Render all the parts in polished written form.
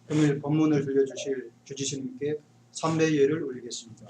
금일 법문을 들려주실 주지스님께 삼배 예를 올리겠습니다.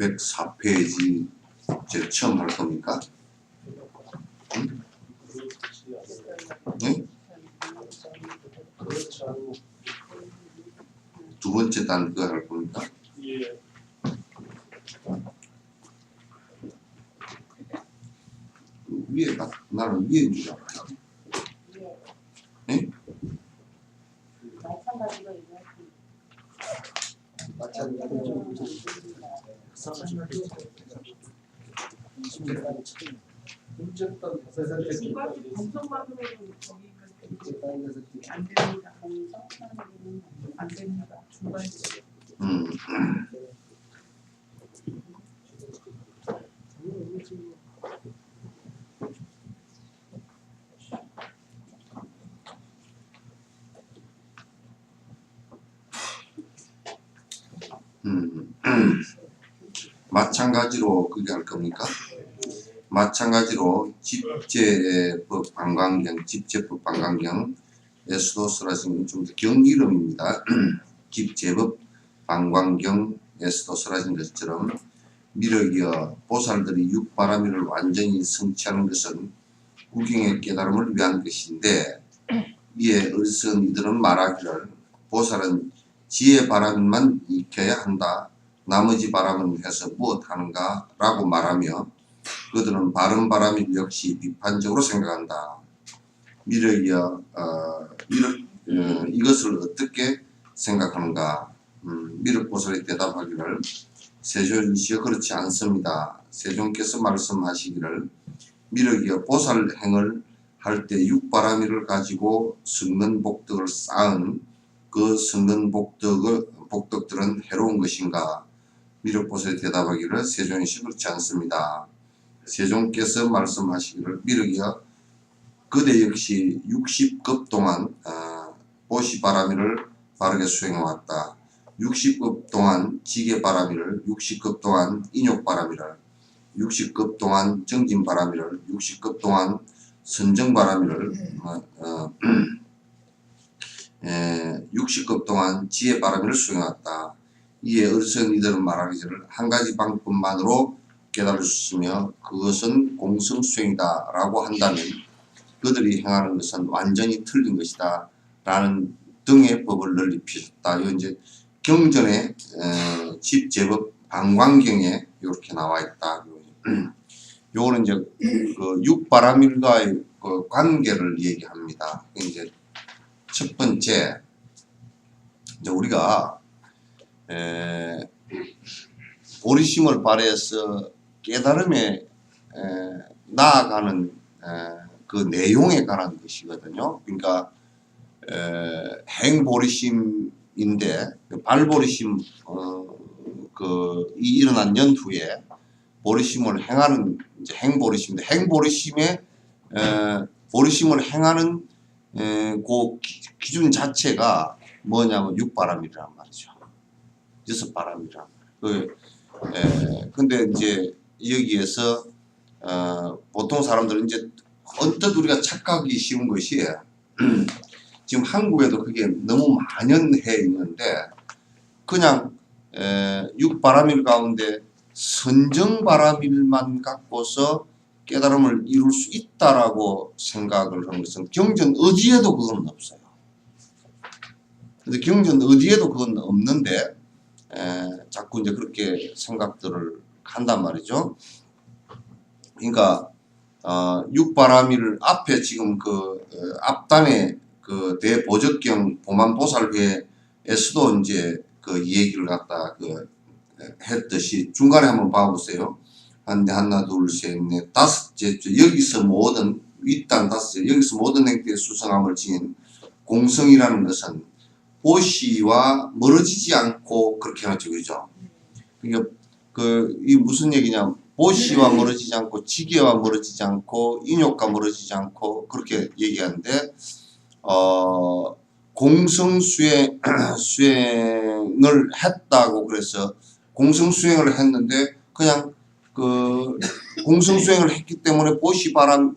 (104페이지) 제일 처음 할 겁니까? 응? 네? 두 번째 단 그거 할 겁니까? 예. 위에가 나는 위에인 줄 알아요. 네? 마찬가지로 그게 할 겁니까? 마찬가지로 집제법 방광경, 집제법 방광경에서도 쓰라진 좀 더 경이름입니다. 집제법 방광경에서도 쓰라진 것처럼 미륵이여 보살들이 육바라밀을 완전히 성취하는 것은 구경의 깨달음을 위한 것인데 이에 어리석은 이들은 말하기를 보살은 지혜 바라밀만 익혀야 한다. 나머지 바람은 해서 무엇하는가 라고 말하며 그들은 바른 바람일 역시 비판적으로 생각한다. 미륵이여 이것을 어떻게 생각하는가? 미륵보살이 대답하기를 세존이시여 그렇지 않습니다. 세존께서 말씀하시기를 미륵이여 보살 행을 할 때 육바라밀을 가지고 성근 복덕을 쌓은 그 성근 복덕들은 해로운 것인가? 미륵보살이 대답하기를 세존이시 그렇지 않습니다. 세존께서 말씀하시기를 미륵이여 그대 역시 60급 동안 보시바라밀을 바르게 수행해왔다. 60급 동안 지게바라밀을, 60급 동안 인욕바라밀을, 60급 동안 정진바라밀을, 60급 동안 선정바라밀을 60급 동안 지혜바라밀을 수행했다. 이에 어리석은 이들은 말하기를 한 가지 방법만으로 깨달을 수 있으며 그것은 공성수행이다 라고 한다면 그들이 행하는 것은 완전히 틀린 것이다 라는 등의 법을 널리 펴셨다. 이건 이제 경전의 집제법 방광경에 이렇게 나와 있다. 요거는 이제 그 육바라밀과의 그 관계를 얘기합니다. 이제 첫 번째, 이제 우리가 보리심을 발휘해서 깨달음에 나아가는 그 내용에 관한 것이거든요. 그러니까 행보리심인데 발보리심 이 일어난 연후에 보리심을 행하는 이제 행보리심인데 행보리심에 보리심을 행하는 그 기준 자체가 뭐냐면 육바람이란 말이죠. 여섯 바람이란 말이에요. 근데 이제 여기에서 보통 사람들은 이제 언뜻 우리가 착각이 쉬운 것이 지금 한국에도 그게 너무 만연해 있는데 그냥 육바람일 가운데 선정바람일만 갖고서 깨달음을 이룰 수 있다라고 생각을 하는 것은 경전 어디에도 그건 없어요. 근데 경전 어디에도 그건 없는데 자꾸 이제 그렇게 생각들을 한단 말이죠. 그러니까 육바람일 앞에 지금 그 앞단에 그 대보적경 보만보살회에서도 이제 그 얘기를 갖다 했듯이 중간에 한번 봐보세요. 하나 둘 셋 넷 다섯째 여기서 모든 윗단 다섯째 여기서 모든 행태의 수성함을 지닌 공성이라는 것은 보시와 멀어지지 않고 그렇게 하죠, 그죠? 그러니까 이 무슨 얘기냐? 보시와 멀어지지 않고 지계와 멀어지지 않고 인욕과 멀어지지 않고 그렇게 얘기하는데 공성수행을 했다고 그래서 공성수행을 했는데 그냥 그 공성수행을 했기 때문에 보시바람이는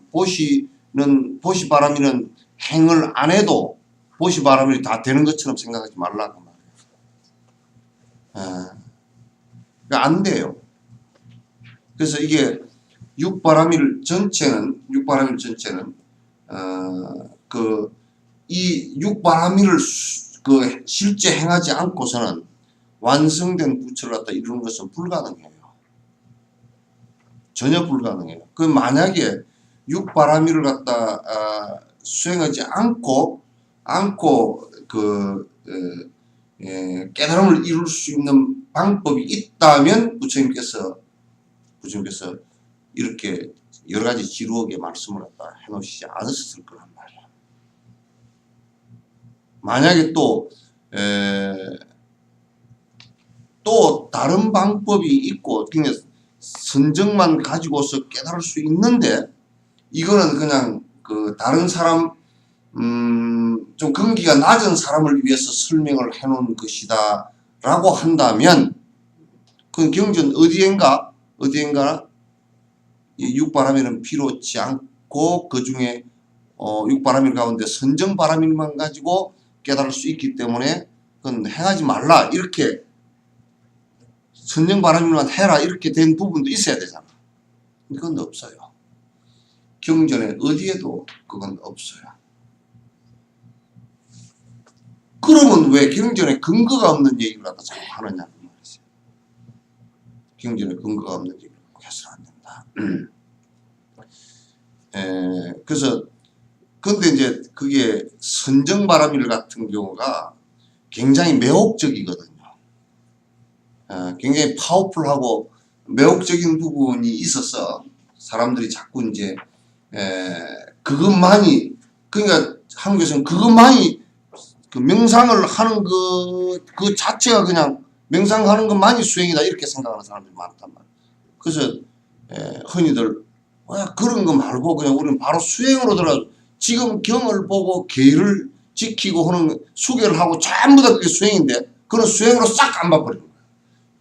행을 안 해도 보시바람이 다 되는 것처럼 생각하지 말라고 말이에요. 그러니까 안 돼요. 그래서 이게 육바라밀 전체는 이 육바라밀을 실제 행하지 않고서는 완성된 부처를 갖다 이루는 것은 불가능해요. 전혀 불가능해요. 그 만약에 육바라밀을 갖다 수행하지 않고 깨달음을 이룰 수 있는 방법이 있다면 부처님께서 이렇게 여러 가지 지루하게 말씀을 갖다 해놓으시지 않으셨을 거란 말이에요. 만약에 또 다른 방법이 있고 그냥 선정만 가지고서 깨달을 수 있는데 이거는 그냥 그 다른 사람 좀 근기가 낮은 사람을 위해서 설명을 해놓은 것이다 라고 한다면 그 경전 어디엔가 이 육바라밀은 필요치 않고 그 중에 육바라밀 가운데 선정바라밀만 가지고 깨달을 수 있기 때문에 그건 행하지 말라 이렇게 선정바라밀만 해라 이렇게 된 부분도 있어야 되잖아. 그건 없어요. 경전에 어디에도 그건 없어요. 그러면 왜 경전에 근거가 없는 얘기를 갖다 자꾸 하느냐 그 말이지. 경전에 근거가 없는 얘기를 해서는 안 된다. 그래서 근데 이제 그게 선정바라밀 같은 경우가 굉장히 매혹적이거든요. 굉장히 파워풀하고 매혹적인 부분이 있어서 사람들이 자꾸 이제 그것만이 그러니까 한국에서는 그것만이 그 명상을 하는 그 자체가 그냥 명상하는 것만이 수행이다 이렇게 생각하는 사람들이 많단 말이에요. 그래서 흔히들 그런 거 말고 그냥 우리는 바로 수행으로 들어가서 지금 경을 보고 계를 지키고 하는 수계를 하고 전부 다 그게 수행인데 그런 수행으로 싹 안 봐버리는 거예요.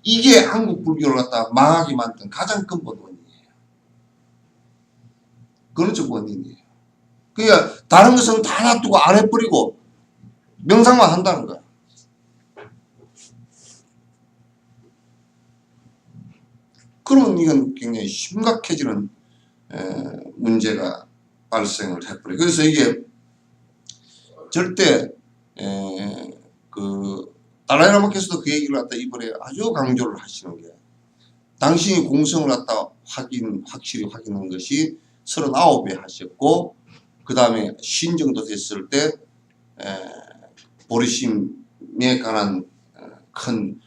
이게 한국 불교를 갖다 망하게 만든 가장 근본 원인이에요. 근원적 원인이에요. 그러니까 다른 것은 다 놔두고 안 해버리고 명상만 한다는 거야. 그러면 이건 굉장히 심각해지는 문제가 발생을 해버려요. 그래서 이게 절대 그 달라이라마께서도 그 얘기를 갖다 이번에 아주 강조를 하시는 게 당신이 공성을 갖다 확실히 확인한 것이 39회 하셨고, 그 다음에 신 정도 됐을 때 보리심에 관한 큰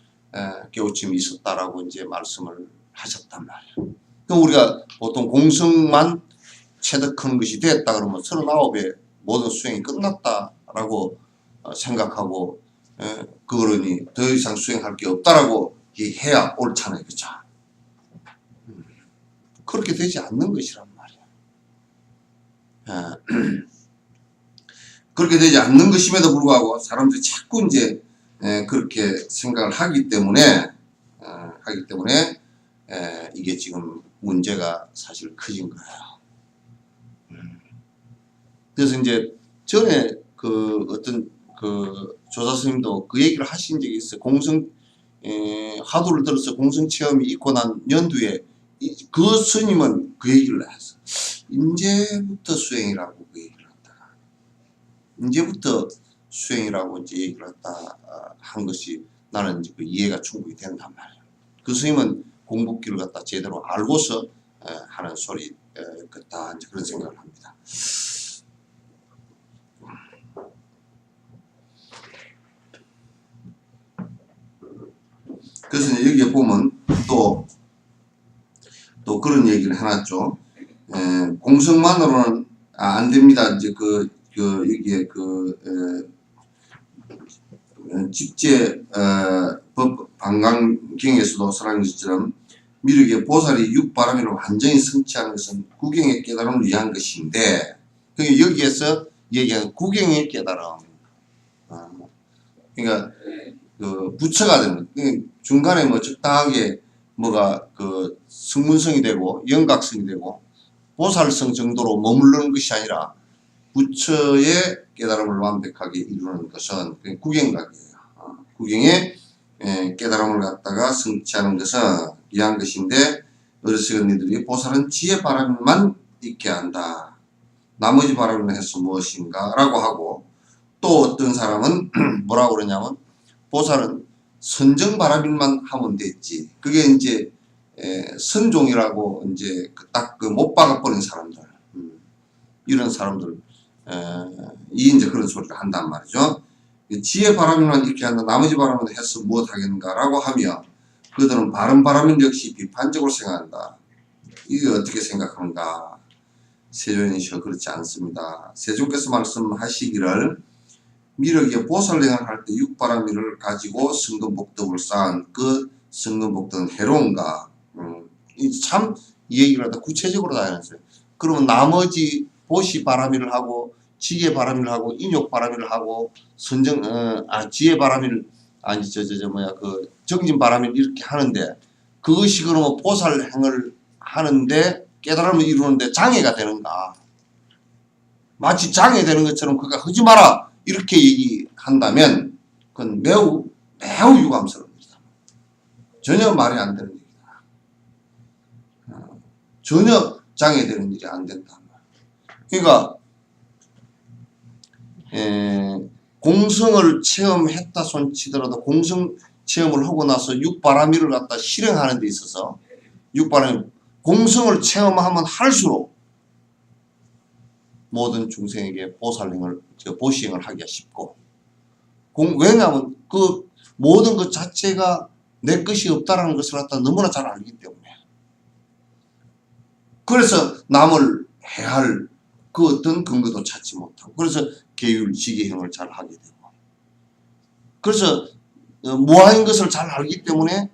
깨우침이 있었다라고 이제 말씀을 하셨단 말이에요. 그럼 우리가 보통 공성만 체득하는 것이 됐다 그러면 39회 모든 수행이 끝났다라고 생각하고 그러니 더 이상 수행할 게 없다라고 해야 옳잖아요. 그렇죠? 그렇게 되지 않는 것이란 말이에요. 그렇게 되지 않는 것임에도 불구하고 사람들이 자꾸 이제 그렇게 생각을 하기 때문에 이게 지금 문제가 사실 커진 거예요. 그래서 이제 전에 그 어떤 그 조사 스님도 그 얘기를 하신 적이 있어요. 공성 화두를 들어서 공성 체험이 있고 난 연두에 그 스님은 그 얘기를 했어. 이제부터 수행이라고 그 얘기를 했다가 이제부터 수행이라고 이제 얘기를 했다 한 것이 나는 이제 그 이해가 충분히 된단 말이에요. 그 스님은 공부길을 갖다 제대로 알고서 하는 소리 같다 이제 그런 생각을 합니다. 그래서 이제 여기에 보면 또 그런 얘기를 해놨죠. 공성만으로는 안 됩니다. 이제 여기에 집제 법 방광경에서도 설한 것처럼 미륵의 보살이 육바람이로 완전히 성취한 것은 구경의 깨달음을 위한 것인데 여기에서 얘기하는 구경의 깨달음 그러니까 그 부처가 되는 중간에 뭐 적당하게 뭐가 그 성문성이 되고 영각성이 되고 보살성 정도로 머무르는 것이 아니라 부처의 깨달음을 완벽하게 이루는 것은 구경각이에요. 구경의 깨달음을 갖다가 성취하는 것은 이한 것인데 어르신들이 보살은 지혜 바람만 있게 한다. 나머지 바람을 해서 무엇인가 라고 하고 또 어떤 사람은 뭐라고 그러냐면 보살은 선정 바람일만 하면 됐지. 그게 이제 선종이라고 이제 딱 그 못 박아버린 사람들 이런 사람들 이 이제 그런 소리를 한단 말이죠. 지혜 바람일만 이렇게 한다. 나머지 바람은 해서 무엇 하겠는가라고 하며 그들은 바른 바람일 역시 비판적으로 생각한다. 이게 어떻게 생각하는가? 세존이셔 그렇지 않습니다. 세존께서 말씀하시기를 미륵의 보살행을 할 때 육바라밀을 가지고 성금복덕을 쌓은 그 성금복덕은 해로운가? 참 이 얘기를 하다 구체적으로 다 해놨어요. 그러면 나머지 보시 바라밀을 하고 지혜 바라밀을 하고 인욕 바라밀을 하고 선정 지혜 바라밀 아니 그 정진 바라밀 이렇게 하는데 그것이 그러면 보살행을 하는데 깨달음을 이루는데 장애가 되는가? 마치 장애되는 것처럼 그가 하지 마라 이렇게 얘기한다면 그건 매우 유감스러운 일이다. 전혀 말이 안 되는 일이다. 전혀 장애되는 일이 안 된다. 그러니까 공성을 체험했다 손치더라도 공성 체험을 하고 나서 육바라밀을 갖다 실행하는 데 있어서 육바라밀 공성을 체험하면 할수록 모든 중생에게 보살행을 보시행을 하기가 쉽고 왜냐하면 그 모든 것 자체가 내 것이 없다라는 것을 갖다 너무나 잘 알기 때문에 그래서 남을 해할 그 어떤 근거도 찾지 못하고 그래서 계율지계행을 잘 하게 되고 그래서 무아인 것을 잘 알기 때문에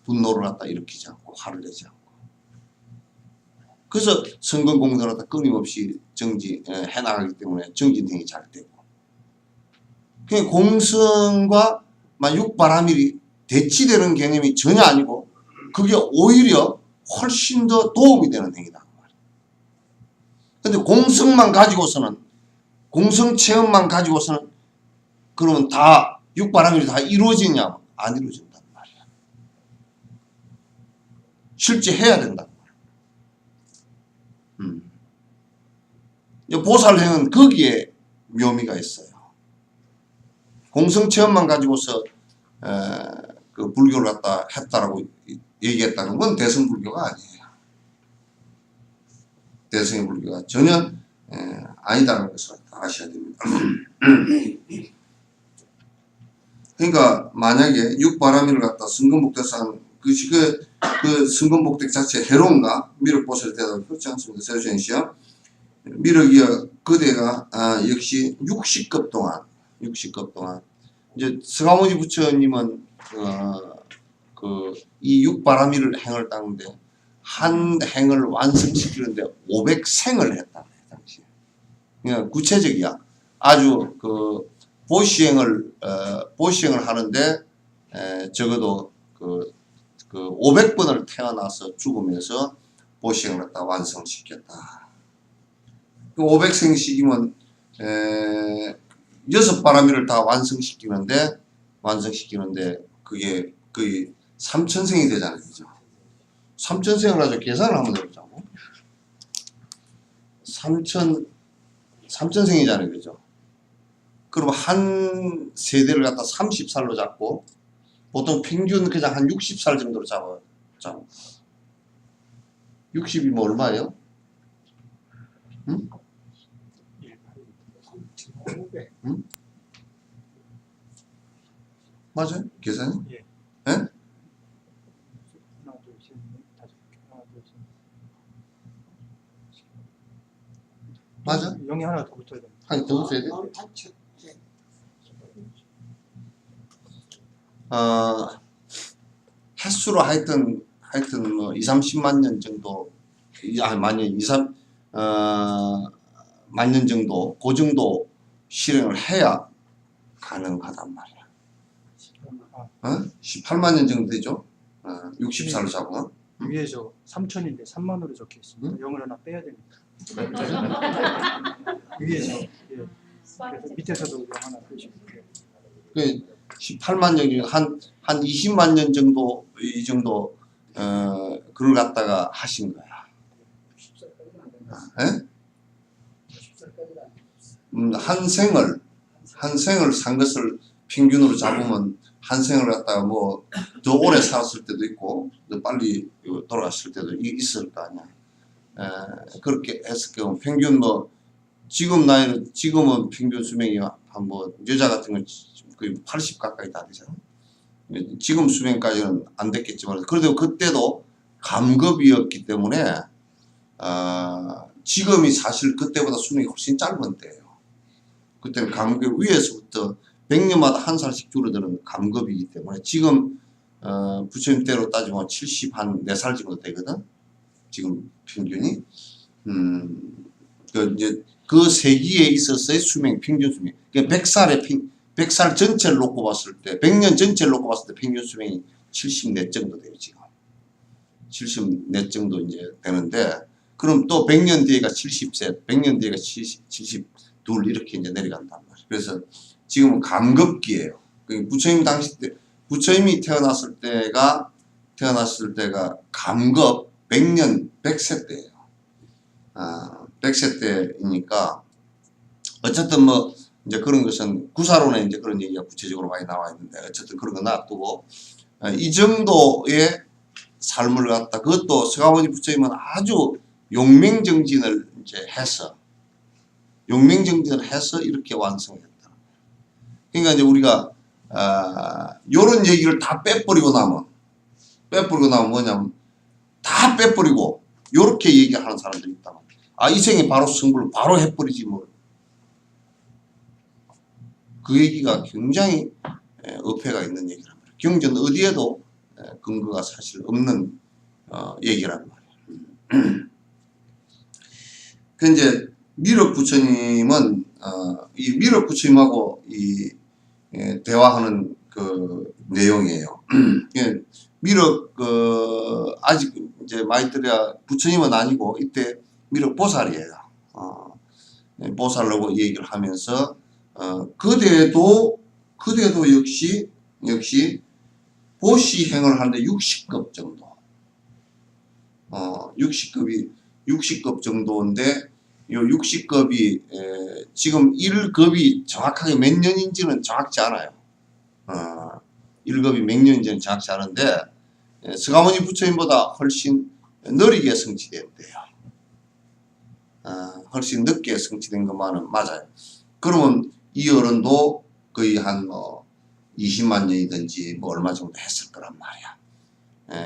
분노를 갖다 일으키지 않고 화를 내지 않고 그래서 성근공사를 갖다 끊임없이 해나가기 때문에 정진행이 잘 되고 그러니까 공성과 육바라밀이 대치되는 개념이 전혀 아니고 그게 오히려 훨씬 더 도움이 되는 행위다. 근데 공성만 가지고서는 공성 체험만 가지고서는 그러면 다 육바라밀이 다 이루어지냐? 안 이루어진단 말이야. 실제 해야 된단 말이야. 보살행은 거기에 묘미가 있어요. 공성 체험만 가지고서 그 불교를 갖다 했다라고 얘기했다는 건 대승불교가 아니에요. 대성의 불교가 전혀 아니다라는 것을 아셔야 됩니다. 그러니까 만약에 육바라밀을 갖다 승근복대상 그 승근복대 자체 해로운가? 미륵보살에 대답 그렇지 않습니다. 세주전시요. 미륵이여 그대가 역시 60급 동안 이제 스가모니 부처님은 이 육바라밀을 행을 따는데 한 행을 완성시키는데 500생을 했다 당시에. 그러니까 구체적이야. 아주 그 보시행을 하는데 적어도 그 500번을 태어나서 죽으면서 보시행을 갖다 완성시켰다. 그 500생씩이면 6바라밀을 다 완성시키는데 그게 거의 3000생이 되잖아요. 그죠? 3000생을 아주 계산을 한번 해보자고. 3000생이잖아요. 그죠? 그럼 한 세대를 갖다 30살로 잡고 보통 평균 그냥 한 60살 정도로 잡아. 60이면 얼마예요? 응? 응? 맞아요? 계산이? 예. 예? 하나, 둘, 셋, 넷, 다섯. 하나, 둘, 셋. 맞아? 0이 하나 더 붙어야 됩니다. 한 더 세대? 횟수로 하여튼 뭐 20-30만 년 정도 만 년 정도 그 정도 실행을 해야 가능하단 말이야. 18만 년 정도 되죠? 60살로 잡으면. 위에서 3천인데 3만으로 적혀 있습니다. 0을 하나 빼야 됩니다. 위에서 예. 그래서 밑에서도 0 하나 빼시고. 그 18만 년 중에 한 20만 년 정도 이 정도 그걸 갖다가 하신 거야. 한 생을 산 것을 평균으로 잡으면 한 생을 갖다가 뭐 더 오래 살았을 때도 있고 더 빨리 돌아갔을 때도 있을 거 아니야. 그렇게 했을 경우 평균 뭐 지금은 평균 수명이 한 뭐 여자 같은 건 거의 80 가까이 다 되잖아. 지금 수명까지는 안 됐겠지만 그래도 그때도 감급이었기 때문에 지금이 사실 그때보다 수명이 훨씬 짧은 때예요. 그때는 감급 위에서부터 100년마다 한 살씩 줄어드는 감급이기 때문에 지금 부처님 때로 따지면 74살 정도 되거든. 지금 평균이 이제 그 세기에 있어서의 수명 평균 수명. 그러니까 100살 전체를 놓고 봤을 때 100년 전체를 놓고 봤을 때 평균 수명이 74 정도 돼요. 지금 74 정도 이제 되는데 그럼 또 100년 뒤에가 70세, 100년 뒤에가 72 이렇게 이제 내려간단 말이에요. 그래서 지금은 감급기예요. 부처님 당시 때 부처님이 태어났을 때가 감급 100년 100세 때예요. 100세 때이니까 어쨌든 뭐 이제 그런 것은 구사론에 이제 그런 얘기가 구체적으로 많이 나와 있는데 어쨌든 그런 거 놔두고 이 정도의 삶을 갖다 그것도 스가모니 부처님은 아주 용맹정진을 이제 해서 이렇게 완성했다. 그러니까 이제 우리가 요런 얘기를 다 빼버리고 나면 뭐냐면 다 빼버리고 요렇게 얘기하는 사람들이 있다. 이 생에 바로 승부를 바로 해버리지 뭘. 그 얘기가 굉장히 어폐가 있는 얘기란 말이에요. 경전 어디에도 근거가 사실 없는 얘기란 말이에요. 그 이제 미륵 부처님은 이 미륵 부처님하고 이 대화하는 그 내용이에요. 미륵 아직 이제 마이트레아 부처님은 아니고 이때 미륵 보살이에요. 보살라고 얘기를 하면서 그대도 역시 보시행을 하는데 60급 정도. 60급 정도인데 요 60급이 지금 1급이 정확하게 몇 년인지는 정확치 않아요. 1급이 몇 년인지는 정확치 않은데 스가모니 부처님보다 훨씬 느리게 성취된대요. 훨씬 늦게 성취된 것만은 맞아요. 그러면 이 어른도 거의 한 20만 년이든지 뭐 얼마 정도 했을 거란 말이야.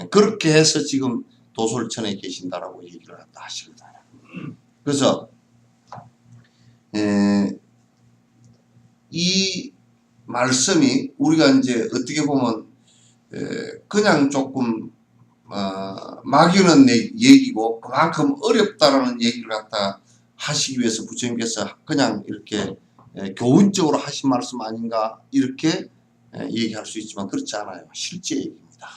그렇게 해서 지금 도솔천에 계신다라고 얘기를 하시거든요. 그래서 이 말씀이 우리가 이제 어떻게 보면 그냥 조금 막연한 얘기고 그만큼 어렵다라는 얘기를 갖다 하시기 위해서 부처님께서 그냥 이렇게 교훈적으로 하신 말씀 아닌가 이렇게 얘기할 수 있지만 그렇지 않아요. 실제 얘기입니다.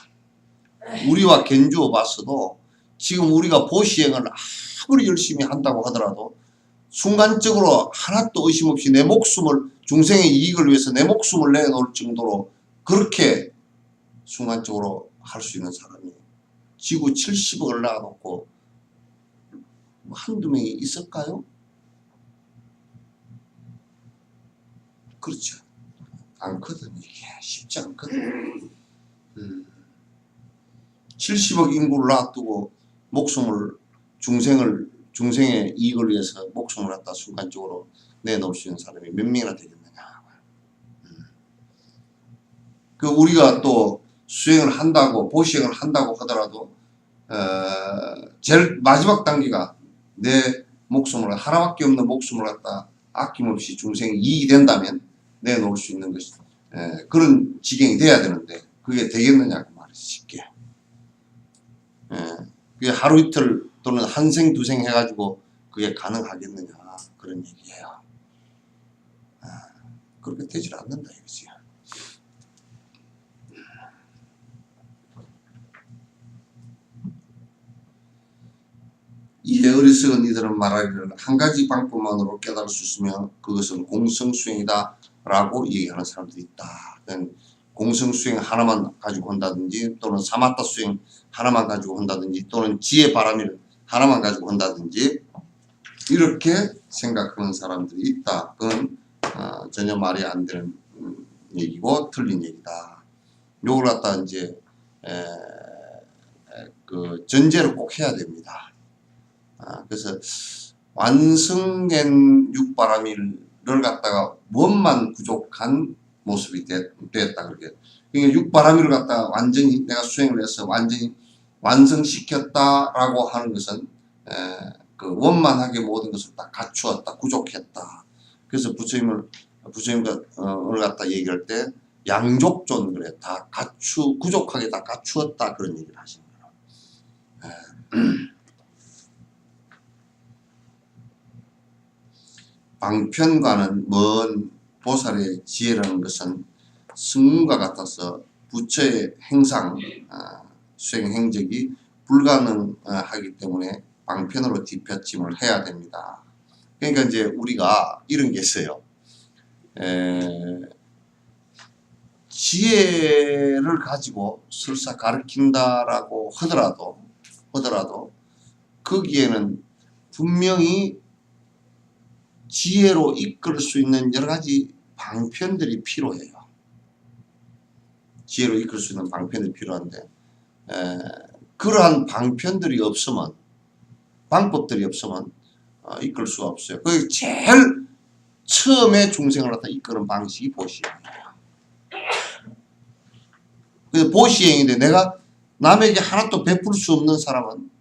우리와 견주어 봤어도 지금 우리가 보시행을 아무리 열심히 한다고 하더라도 순간적으로 하나도 의심 없이 내 목숨을 중생의 이익을 위해서 내 목숨을 내놓을 정도로 그렇게 순간적으로 할 수 있는 사람이 지구 70억을 낳아놓고 한두 명이 있을까요? 그렇죠. 않거든. 이게 쉽지 않거든. 70억 인구를 놔두고 목숨을 중생의 이익을 위해서 목숨을 갖다 순간적으로 내놓을 수 있는 사람이 몇 명이나 되겠느냐. 그 우리가 또 수행을 한다고 보시행을 한다고 하더라도 제일 마지막 단계가 내 목숨을 하나밖에 없는 목숨을 갖다 아낌없이 중생이 이익이 된다면 내놓을 수 있는 것이 그런 지경이 돼야 되는데 그게 되겠느냐고 말이지 쉽게. 그게 하루 이틀 또는 한 생 두 생 해가지고 그게 가능하겠느냐 그런 얘기예요. 그렇게 되질 않는다 이거지. 이에 어리석은 이들은 말하기를 한 가지 방법만으로 깨달을 수 있으며 그것은 공성수행이다 라고 얘기하는 사람들이 있다. 공성수행 하나만 가지고 한다든지 또는 사마타 수행 하나만 가지고 한다든지 또는 지혜 바람일 하나만 가지고 한다든지 이렇게 생각하는 사람들이 있다. 그건 전혀 말이 안 되는 얘기고 틀린 얘기다. 요걸 갖다 이제 그 전제를 꼭 해야 됩니다. 그래서 완성된 육바라밀을 갖다가 원만 부족한 모습이 됐다. 그렇게. 그러니까 육바라밀을 갖다가 완전히 내가 수행을 해서 완전히 완성시켰다라고 하는 것은 그 원만하게 모든 것을 다 갖추었다, 부족했다. 그래서 부처님과 오늘 갖다 얘기할 때 양족존 그래 다 부족하게 다 갖추었다 그런 얘기를 하시는 거예요. 방편과는 먼 보살의 지혜라는 것은 승문과 같아서 부처의 행상, 수행 행적이 불가능하기 때문에 방편으로 뒷받침을 해야 됩니다. 그러니까 이제 우리가 이런 게 있어요. 지혜를 가지고 설사 가르친다라고 하더라도 거기에는 분명히 지혜로 이끌 수 있는 여러 가지 방편들이 필요해요. 지혜로 이끌 수 있는 방편들이 필요한데 그러한 방편들이 없으면 방법들이 없으면 이끌 수가 없어요. 그 제일 처음에 중생을 갖다 이끄는 방식이 보시행이에요. 그래서 보시행인데 내가 남에게 하나도 베풀 수 없는 사람은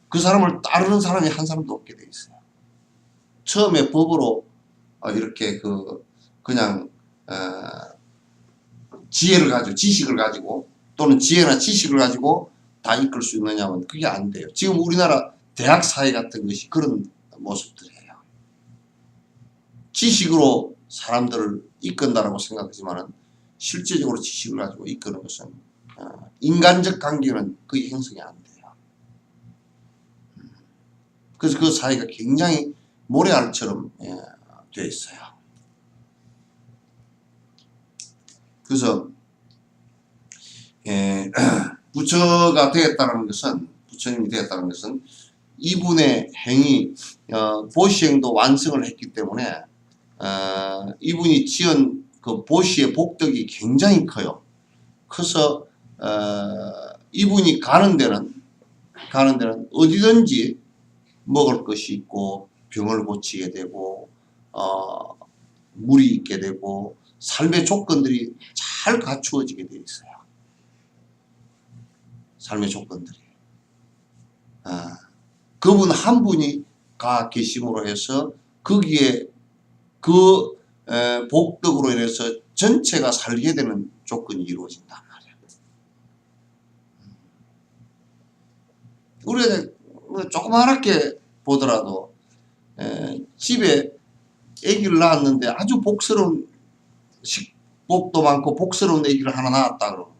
그 사람을 따르는 사람이 한 사람도 없게 돼 있어요. 처음에 법으로 이렇게 그냥 지혜를 가지고 지식을 가지고 또는 지혜나 지식을 가지고 다 이끌 수 있느냐면 그게 안 돼요. 지금 우리나라 대학 사회 같은 것이 그런 모습들이에요. 지식으로 사람들을 이끈다라고 생각하지만은 실제적으로 지식을 가지고 이끄는 것은 인간적 관계는 거의 형성이 안 돼요. 그래서 그 사회가 굉장히 모래알처럼 되어 있어요. 그래서 부처가 되었다는 것은 부처님이 되었다는 것은 이분의 행위 보시행도 완성을 했기 때문에 이분이 지은 그 보시의 복덕이 굉장히 커요. 커서 이분이 가는 데는 어디든지 먹을 것이 있고 병을 고치게 되고 물이 있게 되고 삶의 조건들이 잘 갖추어지게 되어 있어요. 삶의 조건들이. 그분 한 분이 가 계심으로 해서 거기에 그 복덕으로 인해서 전체가 살게 되는 조건이 이루어진단 말이에요. 우리가 조그맣게 보더라도 집에 아기를 낳았는데 아주 복스러운 식복도 많고 복스러운 아기를 하나 낳았다 그러면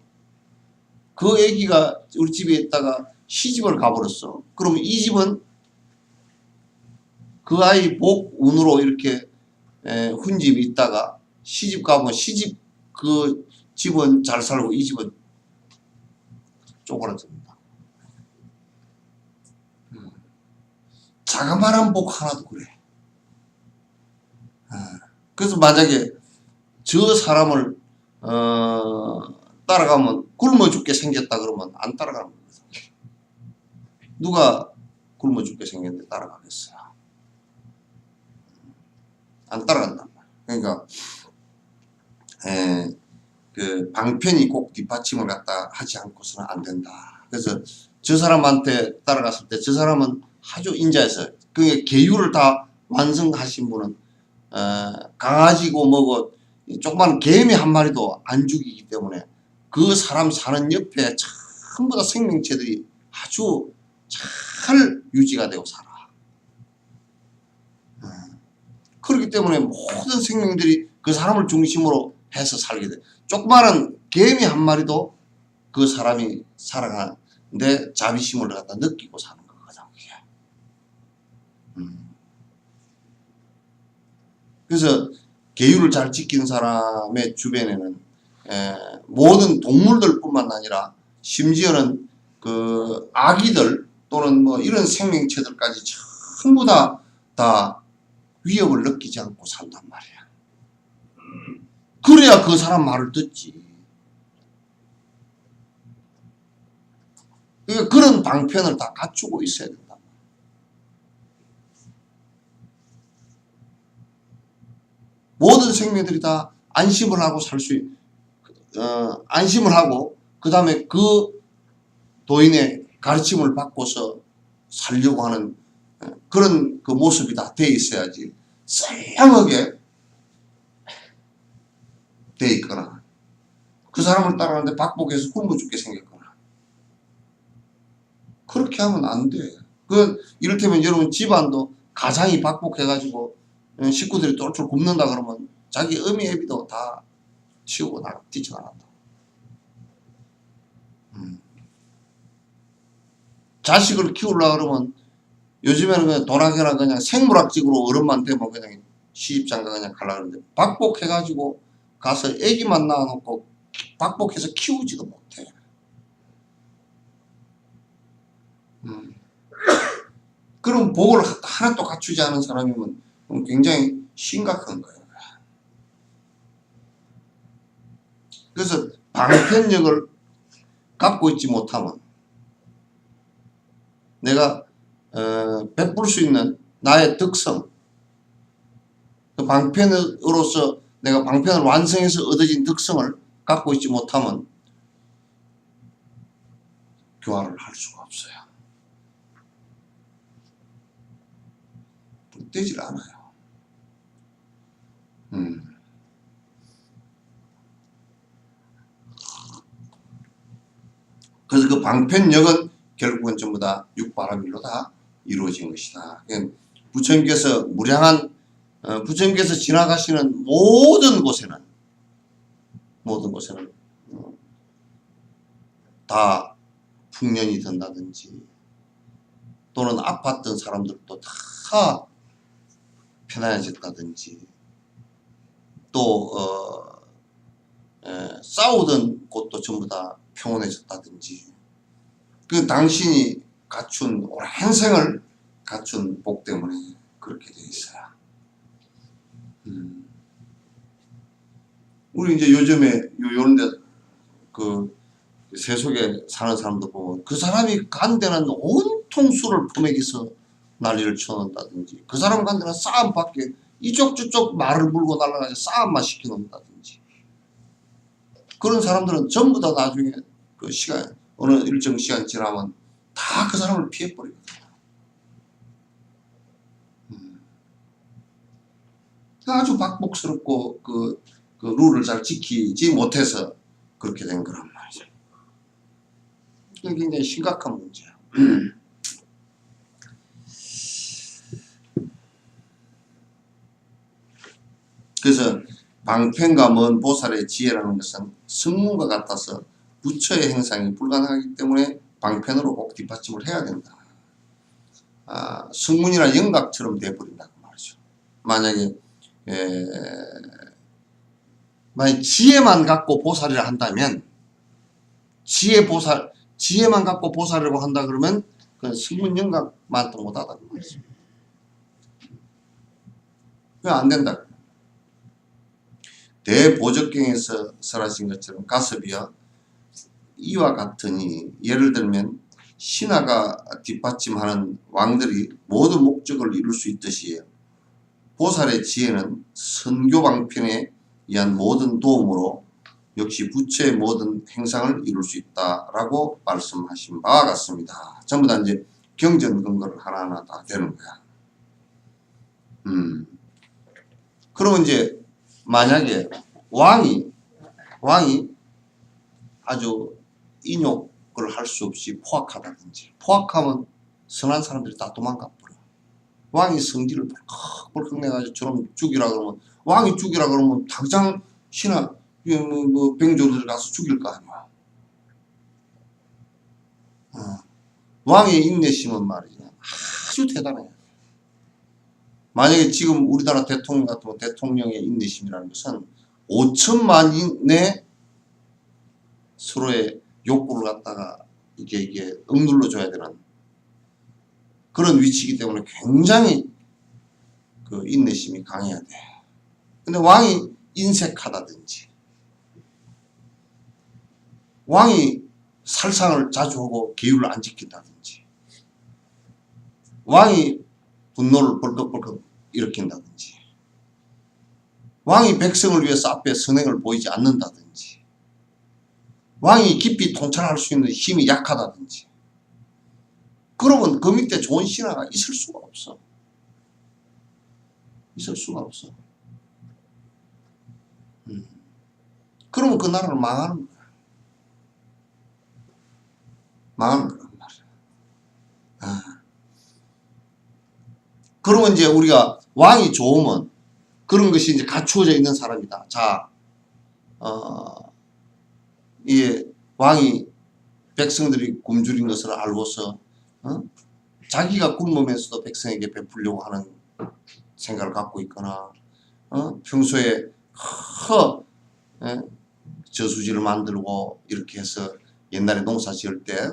그 아기가 우리 집에 있다가 시집을 가버렸어. 그러면 이 집은 그 아이 복 운으로 이렇게 훈집이 있다가 시집 가면 시집 그 집은 잘 살고 이 집은 쪼그라듭니다. 자그마한 복 하나도 그래. 그래서 만약에 저 사람을 따라가면 굶어 죽게 생겼다 그러면 안 따라가는 겁니다. 누가 굶어 죽게 생겼는데 따라가겠어요? 안 따라간단 말이에요. 그러니까 그 방편이 꼭 뒷받침을 갖다 하지 않고서는 안 된다. 그래서 저 사람한테 따라갔을 때 저 사람은 아주 인자해서 그 계율을 다 완성하신 분은 강아지고 뭐고 조그만 개미 한 마리도 안 죽이기 때문에 그 사람 사는 옆에 전부 다 생명체들이 아주 잘 유지가 되고 살아. 그렇기 때문에 모든 생명들이 그 사람을 중심으로 해서 살게 돼. 조그마한 개미 한 마리도 그 사람이 살아가는데 자비심을 갖다 느끼고 사는 거거든. 그래서 계율을 잘 지킨 사람의 주변에는 모든 동물들 뿐만 아니라 심지어는 그 아기들 또는 뭐 이런 생명체들까지 전부 다 위협을 느끼지 않고 산단 말이야. 그래야 그 사람 말을 듣지. 그러니까 그런 방편을 다 갖추고 있어야 된다. 모든 생명들이 다 안심을 하고 안심을 하고 그 다음에 그 도인의 가르침을 받고서 살려고 하는 그런 그 모습이 다 돼 있어야지 썰렁하게 돼 있거나 그 사람을 따라가는데 박복해서 굶어 죽게 생겼거나 그렇게 하면 안 돼. 이를테면 여러분 집안도 가장이 박복해가지고 식구들이 똘똘 굶는다 그러면 자기 어미 애비도 다 치우고 뛰쳐나간다. 자식을 키우려고 그러면 요즘에는 그냥 도락이나 그냥 생물학적으로 어른만 되면 그냥 시집장가 그냥 가려고 하는데 박복해가지고 가서 애기만 낳아놓고 박복해서 키우지도 못해. 그럼 복을 하나도 갖추지 않은 사람이면 굉장히 심각한 거예요. 그래서 방편력을 갖고 있지 못하면 내가 베풀 수 있는 나의 덕성, 그 방편으로서 내가 방편을 완성해서 얻어진 덕성을 갖고 있지 못하면 교화를 할 수가 없어요. 되질 않아요. 그래서 그 방편력은 결국은 전부 다 육바라밀로 다 이루어진 것이다. 부처님께서 부처님께서 지나가시는 모든 곳에는 다 풍년이 든다든지 또는 아팠던 사람들도 다 편안해졌다든지 또 싸우던 곳도 전부 다 평온해졌다든지 그 당신이 갖춘 오랜 생을 갖춘 복 때문에 그렇게 돼 있어요. 우리 이제 요즘에 요런데 그 세속에 사는 사람들 보면 그 사람이 간 데는 온통 술을 퍼먹여서 난리를 쳐놓는다든지, 그 사람 간데는 싸움밖에 이쪽 저쪽 말을 물고 날아가서 싸움만 시켜놓는다든지, 그런 사람들은 전부 다 나중에 그 시간, 어느 일정 시간 지나면 다 그 사람을 피해버리거든요. 아주 박복스럽고 그 룰을 잘 지키지 못해서 그렇게 된 거란 말이죠. 이게 굉장히 심각한 문제예요. 그래서 방편과 먼 보살의 지혜라는 것은 성문과 같아서 부처의 행상이 불가능하기 때문에 방편으로 꼭 뒷받침을 해야 된다. 성문이나 영각처럼 돼버린다고 말이죠. 만약에 만약 지혜만 갖고 보살이라 한다면, 지혜만 갖고 보살이라고 한다 그러면 그 성문 영각만도 못하다고 말이죠. 그건 안 된다. 대보적경에서 설하신 것처럼 가섭이여 이와 같으니, 예를 들면 신하가 뒷받침하는 왕들이 모든 목적을 이룰 수 있듯이 보살의 지혜는 선교방편에 의한 모든 도움으로 역시 부처의 모든 행상을 이룰 수 있다라고 말씀하신 바와 같습니다. 전부 다 이제 경전 근거를 하나하나 다 되는 거야. 그러면 이제 만약에 왕이 아주 인욕을 할 수 없이 포악하다든지, 포악하면 선한 사람들이 다 도망가 버려. 왕이 성질을 벌컥 내가지고 저놈 죽이라 그러면, 왕이 죽이라 그러면 당장 신하 병조들 가서 죽일 거 아니야. 왕의 인내심은 말이야 아주 대단해. 만약에 지금 우리나라 대통령 같은 대통령의 인내심이라는 것은 5천만인의 서로의 욕구를 갖다가 이게 억눌러 줘야 되는 그런 위치이기 때문에 굉장히 그 인내심이 강해야 돼. 근데 왕이 인색하다든지, 왕이 살상을 자주 하고 계율을 안 지킨다든지, 왕이 분노를 벌컥벌컥 일으킨다든지, 왕이 백성을 위해서 앞에 선행을 보이지 않는다든지, 왕이 깊이 통찰할 수 있는 힘이 약하다든지, 그러면 그 밑에 좋은 신하가 있을 수가 없어. 있을 수가 없어. 그러면 그 나라를 망하는 거야. 망하는 거란 말이야. 그러면 이제 우리가 왕이 좋으면 그런 것이 이제 갖추어져 있는 사람이다. 자, 이 왕이 백성들이 굶주린 것을 알고서 자기가 굶으면서도 백성에게 베풀려고 하는 생각을 갖고 있거나, 평소에 저수지를 만들고 이렇게 해서 옛날에 농사 지을 때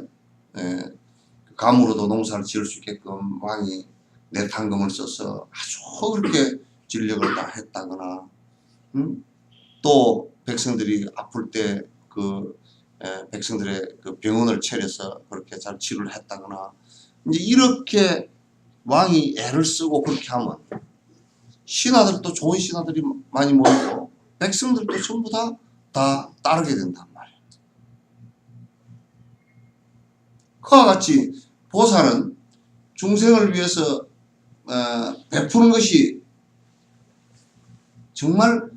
감으로도 농사를 지을 수 있게끔 왕이 내탕금을 써서 아주 그렇게 진력을 다 했다거나, 또 백성들이 아플 때 그 백성들의 그 병원을 차려서 그렇게 잘 치료를 했다거나, 이제 이렇게 왕이 애를 쓰고 그렇게 하면 신하들도 좋은 신하들이 많이 모이고 백성들도 전부 다 따르게 된단 말이에요. 그와 같이 보살은 중생을 위해서 베푸는 것이 정말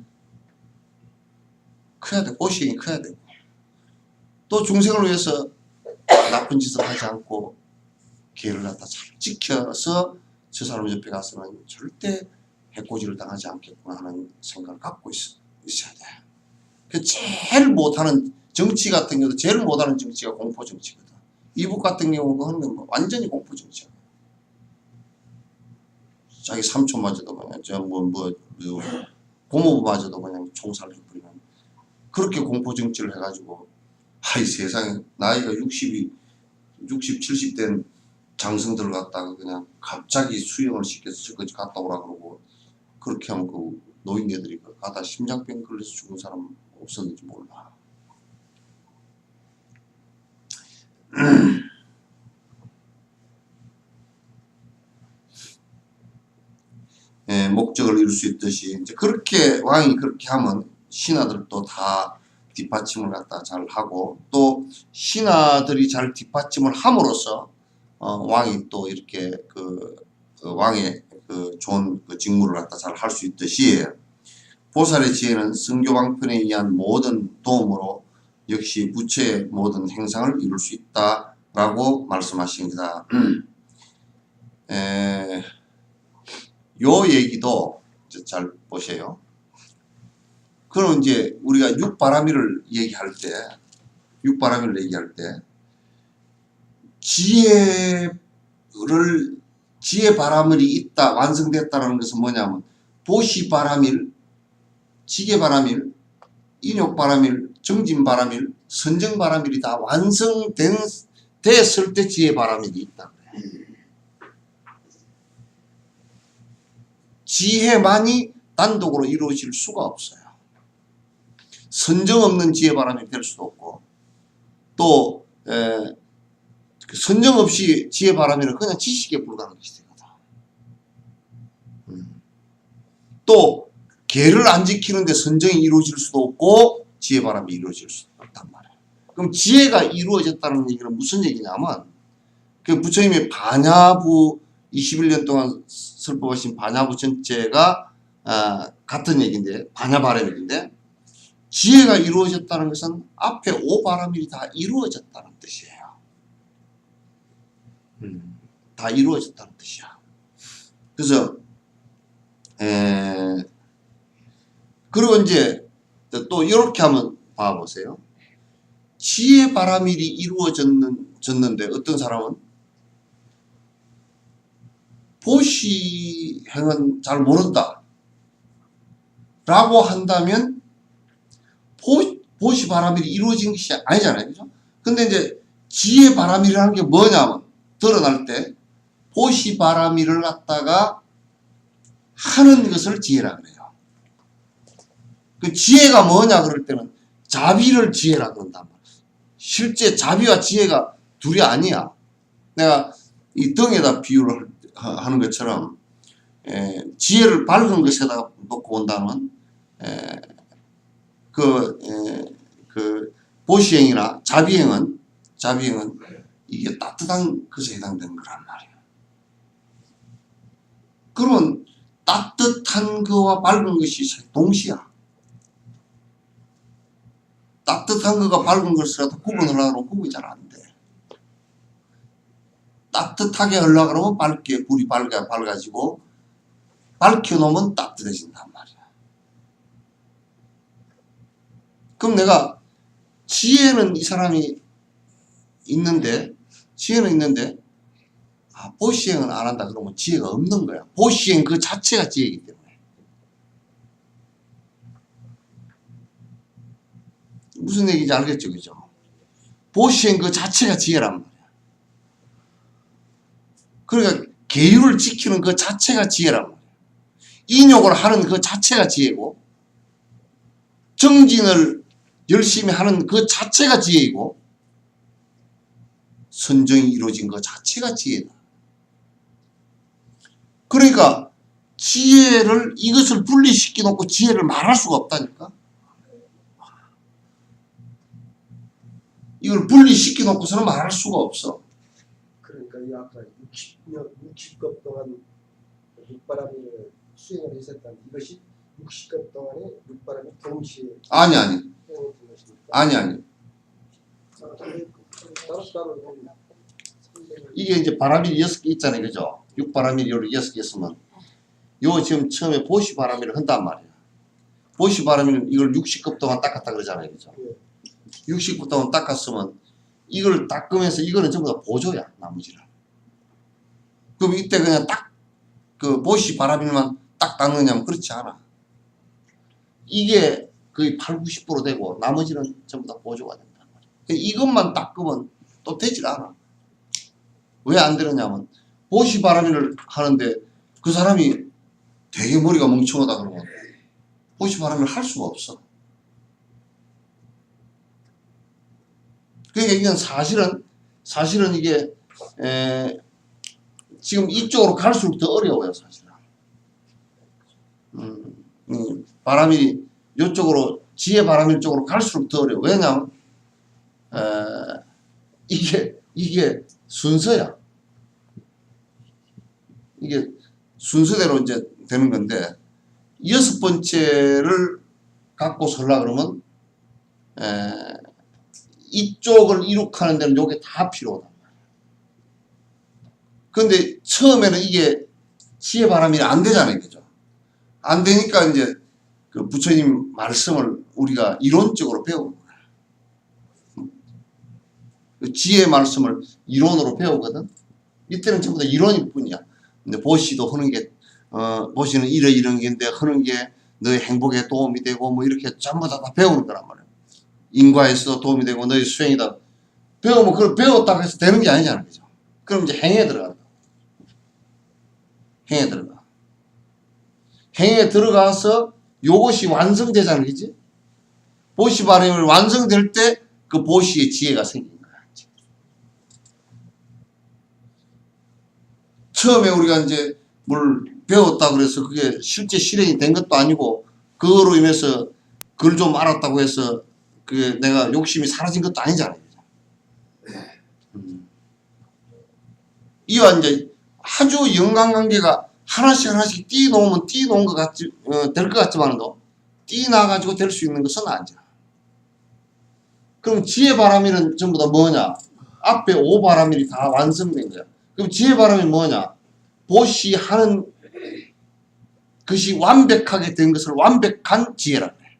커야 돼. 보시행이 커야 되고, 또 중생을 위해서 나쁜 짓을 하지 않고 계를 갖다 잘 지켜서 저 사람 옆에 가서는 절대 해코지를 당하지 않겠구나 하는 생각을 갖고 있어야 돼. 그 제일 못하는 정치 같은 경우도 제일 못하는 정치가 공포 정치거든. 이북 같은 경우는 완전히 공포 정치야. 자기 삼촌마저도 그냥 고모부마저도 그냥 총살을 해버리는 그렇게 공포 정치를 해가지고, 아이 세상에 나이가 60, 70 된 장성들을 갖다가 그냥 갑자기 수영을 시켜서 저까지 갔다 오라 그러고, 그렇게 하면 그 노인네들이 가다 심장병 걸려서 죽은 사람 없었는지 몰라. 목적을 이룰 수 있듯이 이제 그렇게 왕이 그렇게 하면 신하들도 다 뒷받침을 갖다 잘 하고 또 신하들이 잘 뒷받침을 함으로써 왕이 또 이렇게 그 왕의 그 좋은 그 직무를 갖다 잘 할 수 있듯이 보살의 지혜는 성교방편에 의한 모든 도움으로 역시 부처의 모든 행상을 이룰 수 있다라고 말씀하십니다. 요 얘기도 잘 보세요. 그럼 이제 우리가 육바라밀을 얘기할 때 지혜 바라밀이 있다, 완성됐다라는 것은 뭐냐면 보시 바라밀, 지계 바라밀, 인욕 바라밀, 정진 바라밀, 선정 바라밀이 다 됐을 때 지혜 바라밀이 있다. 지혜만이 단독으로 이루어질 수가 없어요. 선정 없는 지혜 바람이 될 수도 없고 또 선정 없이 지혜 바람이는 그냥 지식에 불과한 것이 되거든. 또 계를 안 지키는데 선정이 이루어질 수도 없고 지혜 바람이 이루어질 수도 없단 말이에요. 그럼 지혜가 이루어졌다는 얘기는 무슨 얘기냐면 그 부처님의 반야부 21년 동안 설법하신 반야부 전체가 같은 얘기인데 반야바라밀인데 지혜가 이루어졌다는 것은 앞에 5바라밀이 다 이루어졌다는 뜻이에요. 다 이루어졌다는 뜻이야. 그래서 그리고 이제 또 이렇게 한번 봐보세요. 지혜 바라밀이 이루어졌는데 어떤 사람은 보시행은 잘 모른다 라고 한다면 보시 바라밀이 이루어진 것이 아니잖아요. 그죠? 근데 이제 지혜 바라밀이라는 게 뭐냐면 드러날 때 보시 바라밀을 갖다가 하는 것을 지혜라 그래요. 그 지혜가 뭐냐 그럴 때는 자비를 지혜라 그런단 말이에요. 실제 자비와 지혜가 둘이 아니야. 내가 이 등에다 비유를 하는 것처럼 지혜를 밝은 것에다가 놓고 본다면 그 보시행이나 자비행은 이게 따뜻한 것에 해당되는 거란 말이에요. 그러면 따뜻한 거와 밝은 것이 동시야. 따뜻한 거가 밝은 것이라도 구분하려고 하면 구분이 잘 안 돼. 따뜻하게 하려고 하면 불이 밝아지고 밝혀놓으면 따뜻해진단 말이야. 그럼 내가 지혜는 이 사람이 있는데 보시행은 안 한다 그러면 지혜가 없는 거야. 보시행 그 자체가 지혜이기 때문에. 무슨 얘기인지 알겠죠? 그죠? 보시행 그 자체가 지혜란 말이야. 그러니까 계율을 지키는 그 자체가 지혜란 말이야. 인욕을 하는 그 자체가 지혜고 정진을 열심히 하는 그 자체가 지혜이고 선정이 이루어진 그 자체가 지혜다. 그러니까 이것을 분리시켜 놓고 지혜를 말할 수가 없다니까. 이걸 분리시켜 놓고서는 말할 수가 없어. 그러니까 이 아까 60급 동안 육바람을 수행을 했었다는 이것이 60급 동안에 육바람이 동시에 아니. 따로 이게 이제 바라밀이 6개 있잖아요. 그죠? 육바라밀이 6개 있으면 요 지금 처음에 보시 바라밀을 한단 말이야. 보시 바라밀은 이걸 60급 동안 닦았다 그러잖아요. 그죠? 60급 동안 닦았으면 이걸 닦으면서 이거는 전부 다 보조야. 나머지는. 그럼 이때 그냥 딱 그 보시 바라밀만 딱 닦느냐면 그렇지 않아. 이게 거의 80~90% 되고 나머지는 전부 다 보조가 된단 말이야. 이것만 닦으면 또 되질 않아. 왜 안 되느냐면 보시 바라밀을 하는데 그 사람이 되게 머리가 멍청하다 그러면 보시 바라밀을 할 수가 없어. 그러니까 이건 사실은 이게 지금 이쪽으로 갈수록 더 어려워요. 사실은. 바람이 이쪽으로 지혜 바람일 쪽으로 갈수록 더 어려워. 왜냐하면 이게 순서야. 이게 순서대로 이제 되는 건데 6번째를 갖고 설라 그러면 이쪽을 이룩하는 데는 요게 다 필요하단 말이야. 근데 처음에는 이게 지혜 바람이 안 되잖아요. 그죠? 안 되니까 이제 그 부처님 말씀을 우리가 이론적으로 배우는 거야. 그 지혜 말씀을 이론으로 배우거든. 이때는 전부 다 이론일 뿐이야. 근데 보시도 하는 게 보시는 이런 게인데 하는 게 너의 행복에 도움이 되고 뭐 이렇게 전부 다 배우는 거란 말이야. 인과에서 도움이 되고 너의 수행이다. 배우면 그걸 배웠다고 해서 되는 게 아니잖아. 그죠? 그럼 이제 행에 들어간다. 행에 들어가. 행에 들어가서 요것이 완성되잖아. 그지? 보시 바람이 완성될 때 그 보시의 지혜가 생긴 거야. 처음에 우리가 이제 뭘 배웠다 그래서 그게 실제 실행이 된 것도 아니고 그거로 인해서 그걸 좀 알았다고 해서 그게 내가 욕심이 사라진 것도 아니잖아요. 이와 이제 아주 연관관계가 하나씩 띄놓으면 띄놓은 것 같지, 될 것 같지만도 띄나가지고 될 수 있는 것은 아니잖아. 그럼 지혜 바람일은 전부 다 뭐냐? 앞에 오 바람일이 다 완성된 거야. 그럼 지혜 바람이 뭐냐? 보시 하는 것이 완벽하게 된 것을 완벽한 지혜라 그래.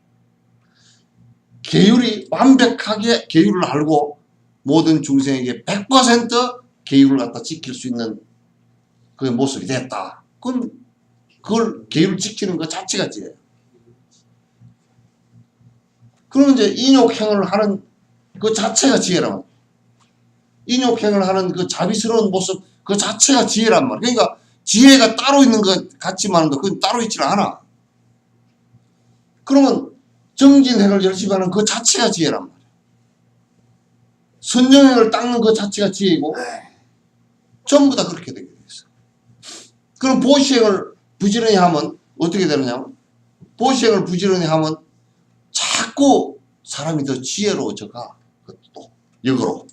계율이 완벽하게 계율을 알고 모든 중생에게 100% 계율을 갖다 지킬 수 있는 그 모습이 됐다. 그걸 계율을 지키는 것 자체가 지혜야. 그러면 이제 인욕행을 하는 그 자체가 지혜란 말이야. 인욕행을 하는 그 자비스러운 모습 그 자체가 지혜란 말이야. 그러니까 지혜가 따로 있는 것 같지만도 그건 따로 있질 않아. 그러면 정진행을 열심히 하는 그 자체가 지혜란 말이야. 선정행을 닦는 그 자체가 지혜이고 전부 다 그렇게 되게 돼 있어. 그럼 보시행을 부지런히 하면 어떻게 되느냐면 보시행을 부지런히 하면 자꾸 사람이 더 지혜로워져 가. 또 역으로.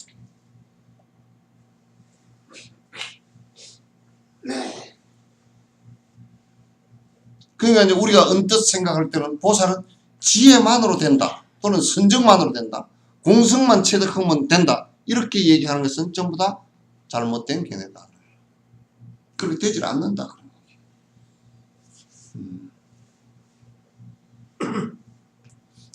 그러니까 이제 우리가 언뜻 생각할 때는 보살은 지혜만으로 된다. 또는 선정만으로 된다. 공성만 체득하면 된다. 이렇게 얘기하는 것은 전부 다 잘못된 견해다. 그렇게 되질 않는다.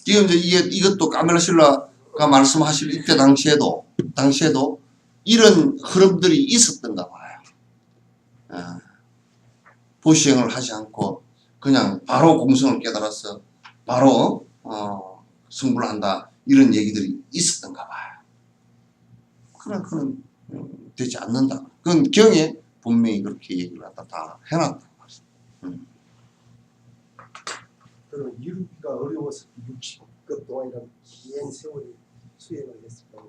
지금 이제 이것도 까멜라실라가 말씀하실 이때 당시에도 이런 흐름들이 있었던가 봐요. 보시행을 하지 않고 그냥 바로 공성을 깨달아서 바로 승부를 한다. 이런 얘기들이 있었던가 봐요. 그러나 그건 되지 않는다. 그건 경에 분명히 그렇게 얘기를 다 해놨다. 그럼 이루기가 어려워서 60급 동안이라는 긴 세월이 수행을 했을까요?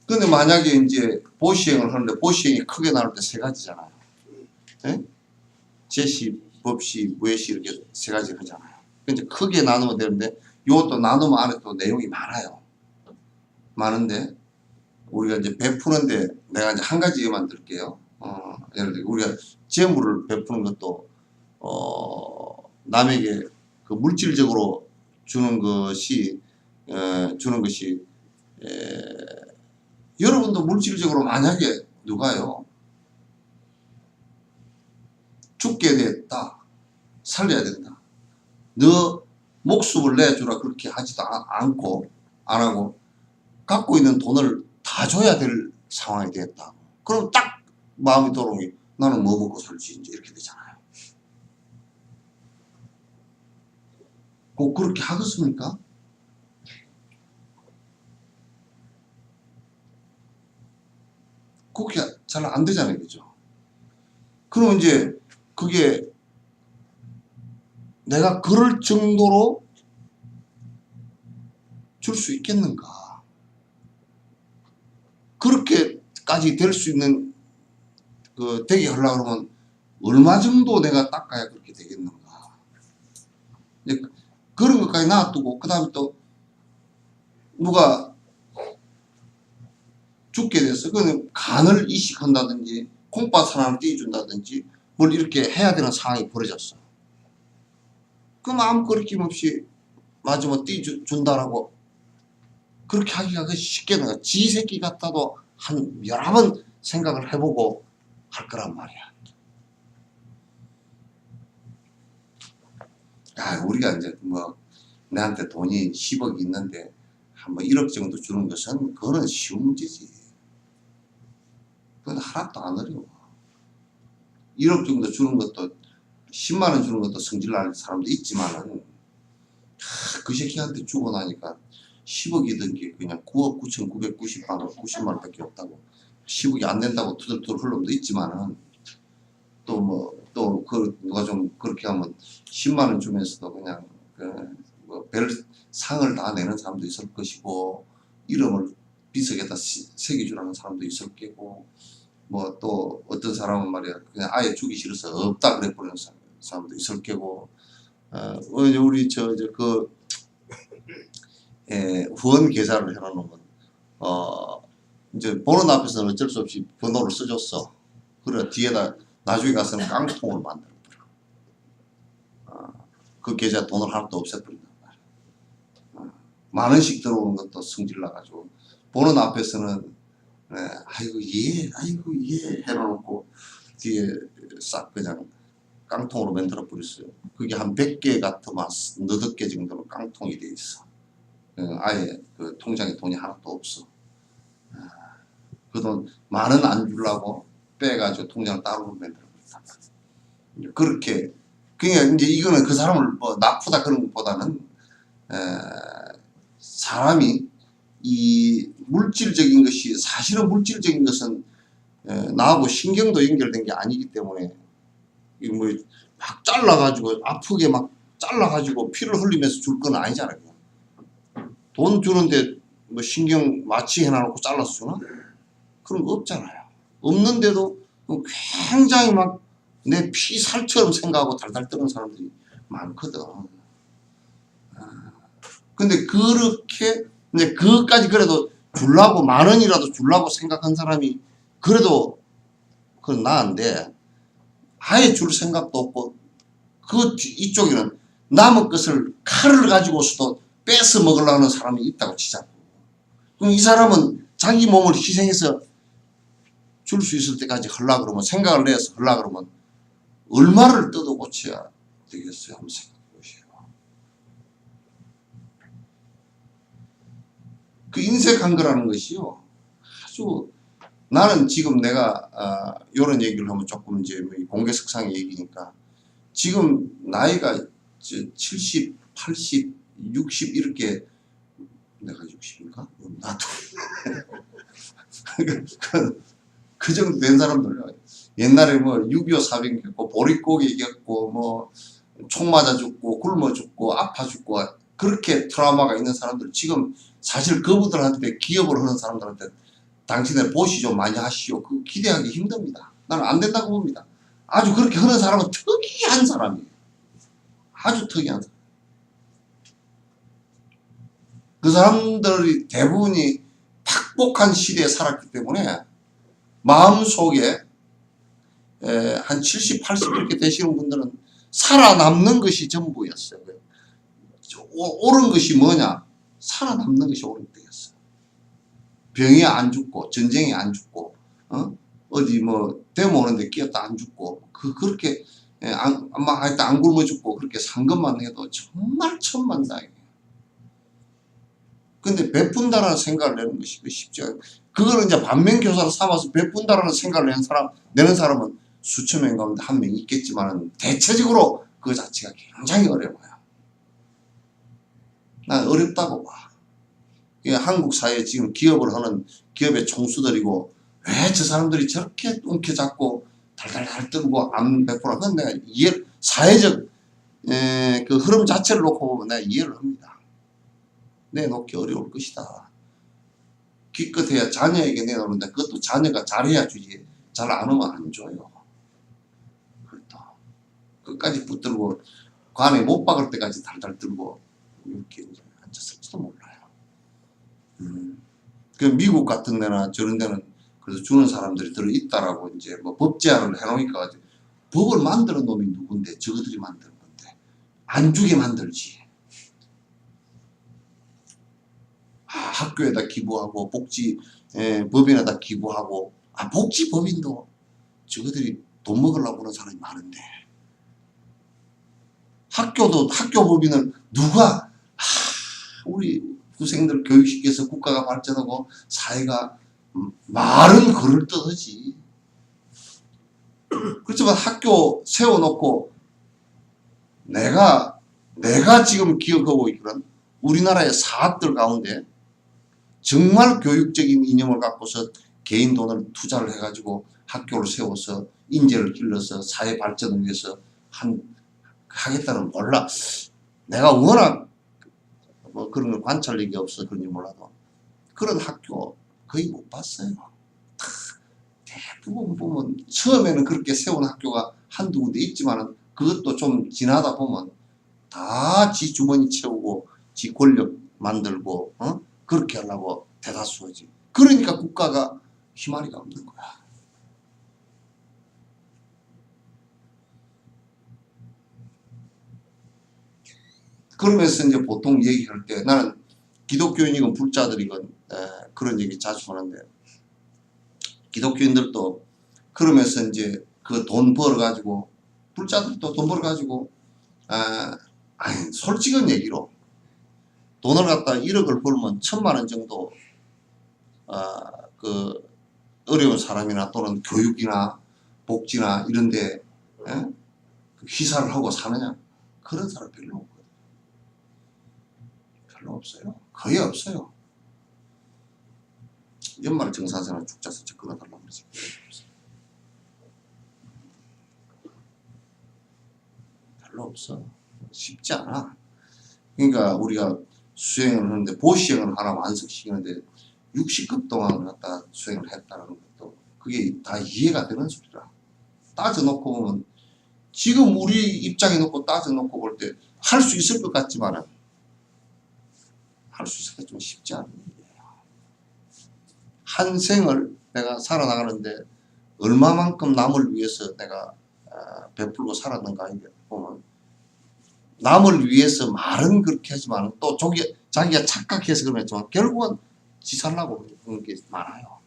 근데 만약에 이제 보시행을 하는데 보시행이 크게 나눌 때 세 가지잖아요. 네? 제시, 법시, 무예시 이렇게 세 가지 하잖아요. 이제 크게 나누면 되는데 이것도 나누면 안에 또 내용이 많아요. 많은데 우리가 이제 베푸는데 내가 이제 한 가지 예만 들게요. 예를 들어 우리가 재물을 베푸는 것도 남에게 그 물질적으로 주는 것이 여러분도 물질적으로 만약에 누가요 죽게 됐다 살려야 된다 너 목숨을 내주라 그렇게 하지도 않고 안 하고 갖고 있는 돈을 다 줘야 될 상황이 됐다. 그럼 딱 마음이 돌아오니 나는 뭐 먹고 살지 이제 이렇게 되잖아요. 꼭 그렇게 하겠습니까? 그렇게 잘 안 되잖아요. 그죠? 그럼 이제 그게 내가 그럴 정도로 줄 수 있겠는가? 그렇게까지 될 수 있는 되게 하려고 그러면 얼마 정도 내가 닦아야 그렇게 되겠는가? 이제 그런 것까지 놔두고 그 다음에 또 누가 죽게 돼서 그는 간을 이식한다든지 콩팥 하나를 띄워준다든지 뭘 이렇게 해야 되는 상황이 벌어졌어. 그럼 아무 거리낌 없이 마지막 띄워준다라고 그렇게 하기가 쉽게 나가. 지 새끼 같아도 한 여러 번 생각을 해보고 할 거란 말이야. 야, 우리가 이제 뭐 내한테 돈이 10억이 있는데 한 뭐 1억 정도 주는 것은 그거는 쉬운 문제지. 그건 하나도 안 어려워. 1억 정도 주는 것도 10만 원 주는 것도 성질 날 사람도 있지만은 그 새끼한테 주고 나니까 10억이던 게 그냥 9억 9,990만 원, 90만 원밖에 없다고 10억이 안 된다고 투덜투덜 흘러도 있지만은 또 뭐 또 그 누가 좀 그렇게 하면 10만 원 주면서도 그냥 그 뭐 별 상을 다 내는 사람도 있을 것이고 이름을 비석에다 새겨주라는 사람도 있을 거고 뭐 또 어떤 사람은 말이야 그냥 아예 주기 싫어서 없다 그래 버리는 사람도 있을 거고 우리 그 후원 계좌를 해놓으면 이제 보는 앞에서는 어쩔 수 없이 번호를 써줬어. 그래 뒤에다 나중에 가서는 깡통을 만들어버려. 그 계좌 돈을 하나도 없애버린단 말이야. 만 원씩 들어오는 것도 성질나가지고 보는 앞에서는 아이고 예 해놓고 뒤에 싹 그냥 깡통으로 만들어 버렸어요. 그게 한 100개 같으면 너댓 개 정도는 깡통이 돼 있어. 아예 그 통장에 돈이 하나도 없어. 그 돈 만 원 안 주려고 빼가지고 통장을 따로 만들어 버렸다. 그렇게 그러니까 이제 이거는 그 사람을 뭐 나쁘다 그런 것보다는 사람이 이 물질적인 것이 사실은 물질적인 것은 나하고 신경도 연결된 게 아니기 때문에 뭐 막 잘라가지고 아프게 막 잘라가지고 피를 흘리면서 줄 건 아니잖아요. 돈 주는데 뭐 신경 마취 해놔놓고 잘라서 주나? 그런 거 없잖아요. 없는데도 굉장히 막 내 피 살처럼 생각하고 달달 떠는 사람들이 많거든. 근데 그렇게 근데 그것까지 그래도 줄라고 만 원이라도 줄라고 생각한 사람이 그래도 그건 나은데 아예 줄 생각도 없고 그 이쪽에는 남의 것을 칼을 가지고서도 뺏어 먹으려고 하는 사람이 있다고 치자고. 그럼 이 사람은 자기 몸을 희생해서 줄 수 있을 때까지 하려고 그러면 생각을 내서 하려고 그러면 얼마를 뜯어 고쳐야 되겠어요? 한번 생각해 보세요. 그 인색한 거라는 것이요. 아주 나는 지금 내가 이런 얘기를 하면 조금 이제 공개석상의 얘기니까 지금 나이가 70, 80, 60 이렇게 내가 60인가? 나도 그 정도 된 사람들 옛날에 뭐 6.25 사병 겪고 보릿고기 겪고 뭐 총 맞아 죽고 굶어 죽고 아파 죽고 그렇게 트라우마가 있는 사람들 지금 사실 그분들한테 기업을 하는 사람들한테 당신들 보시죠 많이 하시오 그 기대하기 힘듭니다. 나는 안 된다고 봅니다. 아주 그렇게 하는 사람은 특이한 사람이에요. 아주 특이한 사람. 그 사람들이 대부분이 팍복한 시대에 살았기 때문에 마음속에 한 70, 80 이렇게 되시는 분들은 살아남는 것이 전부였어요. 옳은 것이 뭐냐? 살아남는 것이 옳은 때였어요. 병이 안 죽고 전쟁이 안 죽고 어디 뭐 데모 오는데 끼었다 안 죽고 그렇게 하여튼 안 굶어 죽고 그렇게 산 것만 해도 정말 천만다행이에요. 근데 베푼다라는 생각을 내는 것이 쉽지 않아요. 그거는 이제 반면교사로 삼아서 베푼다라는 생각을 내는 사람은 수천 명 가운데 한 명 있겠지만 대체적으로 그 자체가 굉장히 어려워요. 난 어렵다고 봐. 한국 사회에 지금 기업을 하는 기업의 총수들이고 왜 저 사람들이 저렇게 움켜잡고 달달달 떨고 안 베풀어. 그건 내가 사회적 그 흐름 자체를 놓고 보면 내가 이해를 합니다. 내놓기 어려울 것이다. 기껏해야 자녀에게 내놓는데 그것도 자녀가 잘해야 주지 잘 안 하면 안 줘요. 그렇다. 끝까지 붙들고 관에 못 박을 때까지 달달 들고 이렇게 이제 앉았을지도 몰라요. 그 미국 같은 데나 저런 데는 그래서 주는 사람들이 들어 있다라고 이제 뭐 법 제한을 해놓으니까 법을 만드는 놈이 누군데 저거들이 만드는 건데 안 주게 만들지. 학교에다 기부하고 복지 법인에다 기부하고 복지 법인도 저거들이 돈 먹으려고 하는 사람이 많은데 학교도 학교 법인을 누가 우리 후생들 교육시켜서 국가가 발전하고 사회가 말은 그럴듯하지. 그렇지만 학교 세워놓고 내가 지금 기억하고 있는 우리나라의 사업들 가운데 정말 교육적인 이념을 갖고서 개인 돈을 투자를 해가지고 학교를 세워서 인재를 길러서 사회 발전을 위해서 하겠다는 몰라. 내가 워낙 뭐 그런 걸 관찰력이 없어서 그런지 몰라도 그런 학교 거의 못 봤어요. 대부분 보면 처음에는 그렇게 세운 학교가 한두 군데 있지만은 그것도 좀 지나다 보면 다 지 주머니 채우고 지 권력 만들고 그렇게 하려고 대다수지. 그러니까 국가가 희망이 없는 거야. 그러면서 이제 보통 얘기할 때 나는 기독교인이건 불자들이건 그런 얘기 자주 하는데 기독교인들도 그러면서 이제 그 돈 벌어가지고 불자들도 돈 벌어가지고 아니 솔직한 얘기로 돈을 갖다 1억을 벌면 1,000만 원 정도 그 어려운 사람이나 또는 교육이나 복지나 이런데 희사를 하고 사느냐 그런 사람 별로 없거든. 별로 없어요. 거의 없어요. 연말 정산세나 죽자서 접근해달라고 그러지. 별로 없어. 쉽지 않아. 그러니까 우리가 수행을 하는데 보시행을 하나 완성시키는데 60급 동안 갖다 수행을 했다는 것도 그게 다 이해가 되는 소리라. 따져놓고 보면 지금 우리 입장에 놓고 따져놓고 볼 때 할 수 있을 것 같지만은 할 수 있을 것 좀 쉽지 않은 일이에요. 한 생을 내가 살아나가는데 얼마만큼 남을 위해서 내가 베풀고 살았는가 이게 보면 남을 위해서 말은 그렇게 하지만 또 자기가 착각해서 그랬지만 결국은 지 살라고 그런 게 많아요.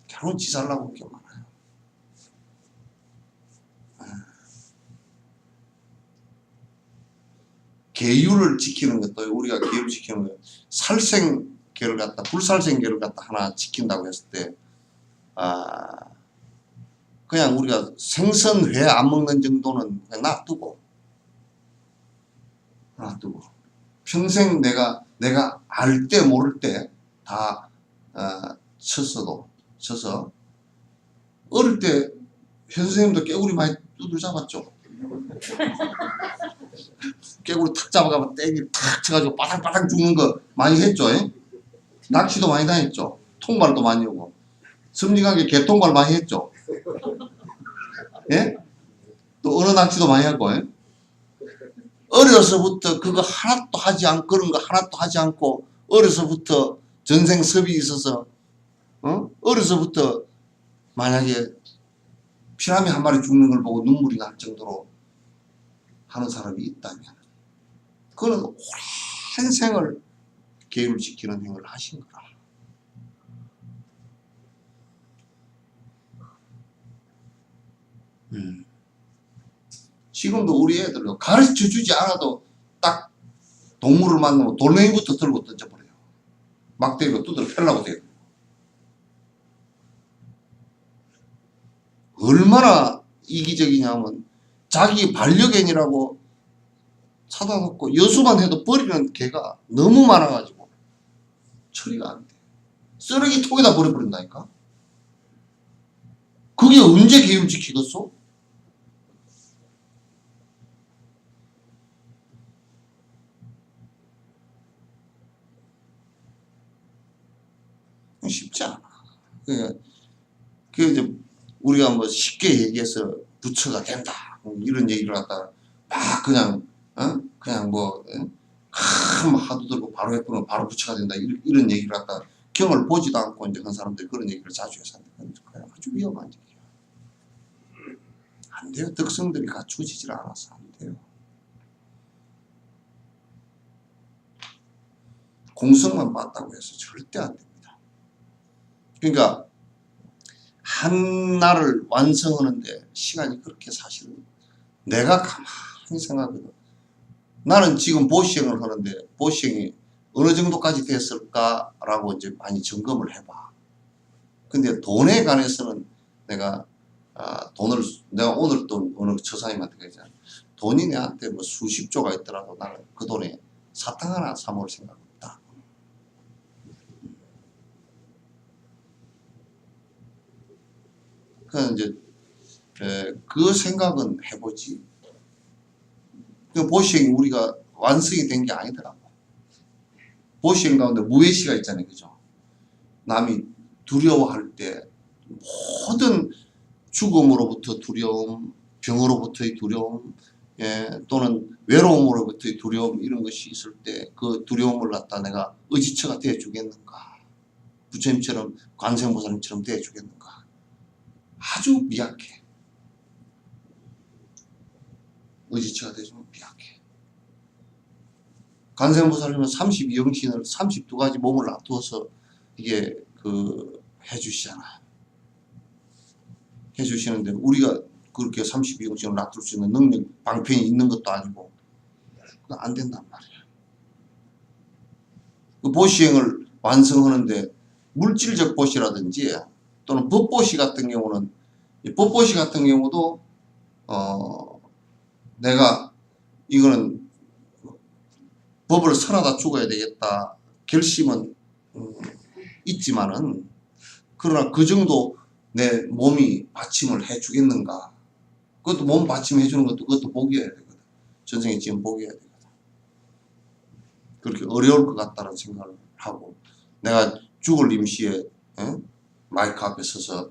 결국은 지 살라고 그런 게 많아요. 계율을 지키는 것도 우리가 계율을 지키는 거 살생계를 갖다 불살생계를 갖다 하나 지킨다고 했을 때 그냥 우리가 생선 회 안 먹는 정도는 그냥 놔두고 평생 내가 알 때 모를 때 다 쳐서 어릴 때 현 선생님도 깨구리 많이 두들 잡았죠. 깨구리 탁 잡아가면 떼기 탁 쳐가지고 바닥바닥 죽는 거 많이 했죠. 낚시도 많이 다녔죠. 통발도 많이 오고 섬진강에 개통발 많이 했죠. 예? 또 어느 낚시도 많이 하고 어려서부터 그거 하나도 하지 않고 그런 거 하나도 하지 않고 어려서부터 전생 섭이 있어서 어려서부터 만약에 피라미 한 마리 죽는 걸 보고 눈물이 날 정도로 하는 사람이 있다면 그거는 오랜 생을 계율을 지키는 행위를 하신 거라. 지금도 우리 애들도 가르쳐 주지 않아도 딱 동물을 만나면 돌멩이부터 들고 던져버려요. 막대기로 두드려 패려고 돼요. 얼마나 이기적이냐면 자기 반려견이라고 사다 놓고 여수만 해도 버리는 개가 너무 많아가지고 처리가 안 돼. 쓰레기통에다 버려버린다니까. 그게 언제 계율 지키겠어? 쉽지 않아. 그 이제 우리가 뭐 쉽게 얘기해서 부처가 된다 이런 얘기를 갖다 막 그냥 그냥 뭐 하도 들고 바로 해보면 바로 부처가 된다 이런 얘기를 갖다 경을 보지도 않고 이제 한 사람들이 그런 얘기를 자주 해서 그냥 아주 위험한 얘기야. 안 돼요. 덕성들이 갖추어지질 않아서 안 돼요. 공성만 봤다고 해서 절대 안 됩니다. 그러니까 하나를 완성하는데 시간이 그렇게 사실은 내가 가만히 생각해도 나는 지금 보시행을 하는데 보시행이 어느 정도까지 됐을까라고 이제 많이 점검을 해봐. 근데 돈에 관해서는 내가 내가 오늘 또 어느 처사님한테 그랬잖아. 돈이 내한테 뭐 수십조가 있더라도 나는 그 돈에 사탕 하나 사 먹을 생각 없다. 그냥 이제 그 생각은 해보지. 그 보시행이 우리가 완성이 된 게 아니더라고. 보시행 가운데 무외시가 있잖아요. 그죠? 남이 두려워할 때 모든 죽음으로부터 두려움, 병으로부터의 두려움, 또는 외로움으로부터의 두려움 이런 것이 있을 때 그 두려움을 갖다 내가 의지처가 되어 주겠는가? 부처님처럼 관세음보살님처럼 되어 주겠는가? 아주 미약해. 의지처가 되어주면 미약해. 관세음보살님은 32영신을 32가지 몸을 놔두어서 이게 해주시잖아요. 해주시는데 우리가 그렇게 32영신을 놔둘 수 있는 능력, 방편이 있는 것도 아니고 그거 안 된단 말이에요. 그 보시행을 완성하는데 물질적 보시라든지 또는 법보시 같은 경우는 법보시 같은 경우도 내가 이거는 법을 설하다 죽어야 되겠다 결심은 있지만은 그러나 그 정도 내 몸이 받침을 해주겠는가? 그것도 몸 받침해 주는 것도 그것도 복이어야 되거든. 전생에 지금 복이어야 되거든. 그렇게 어려울 것 같다는 생각을 하고 내가 죽을 임시에 마이크 앞에 서서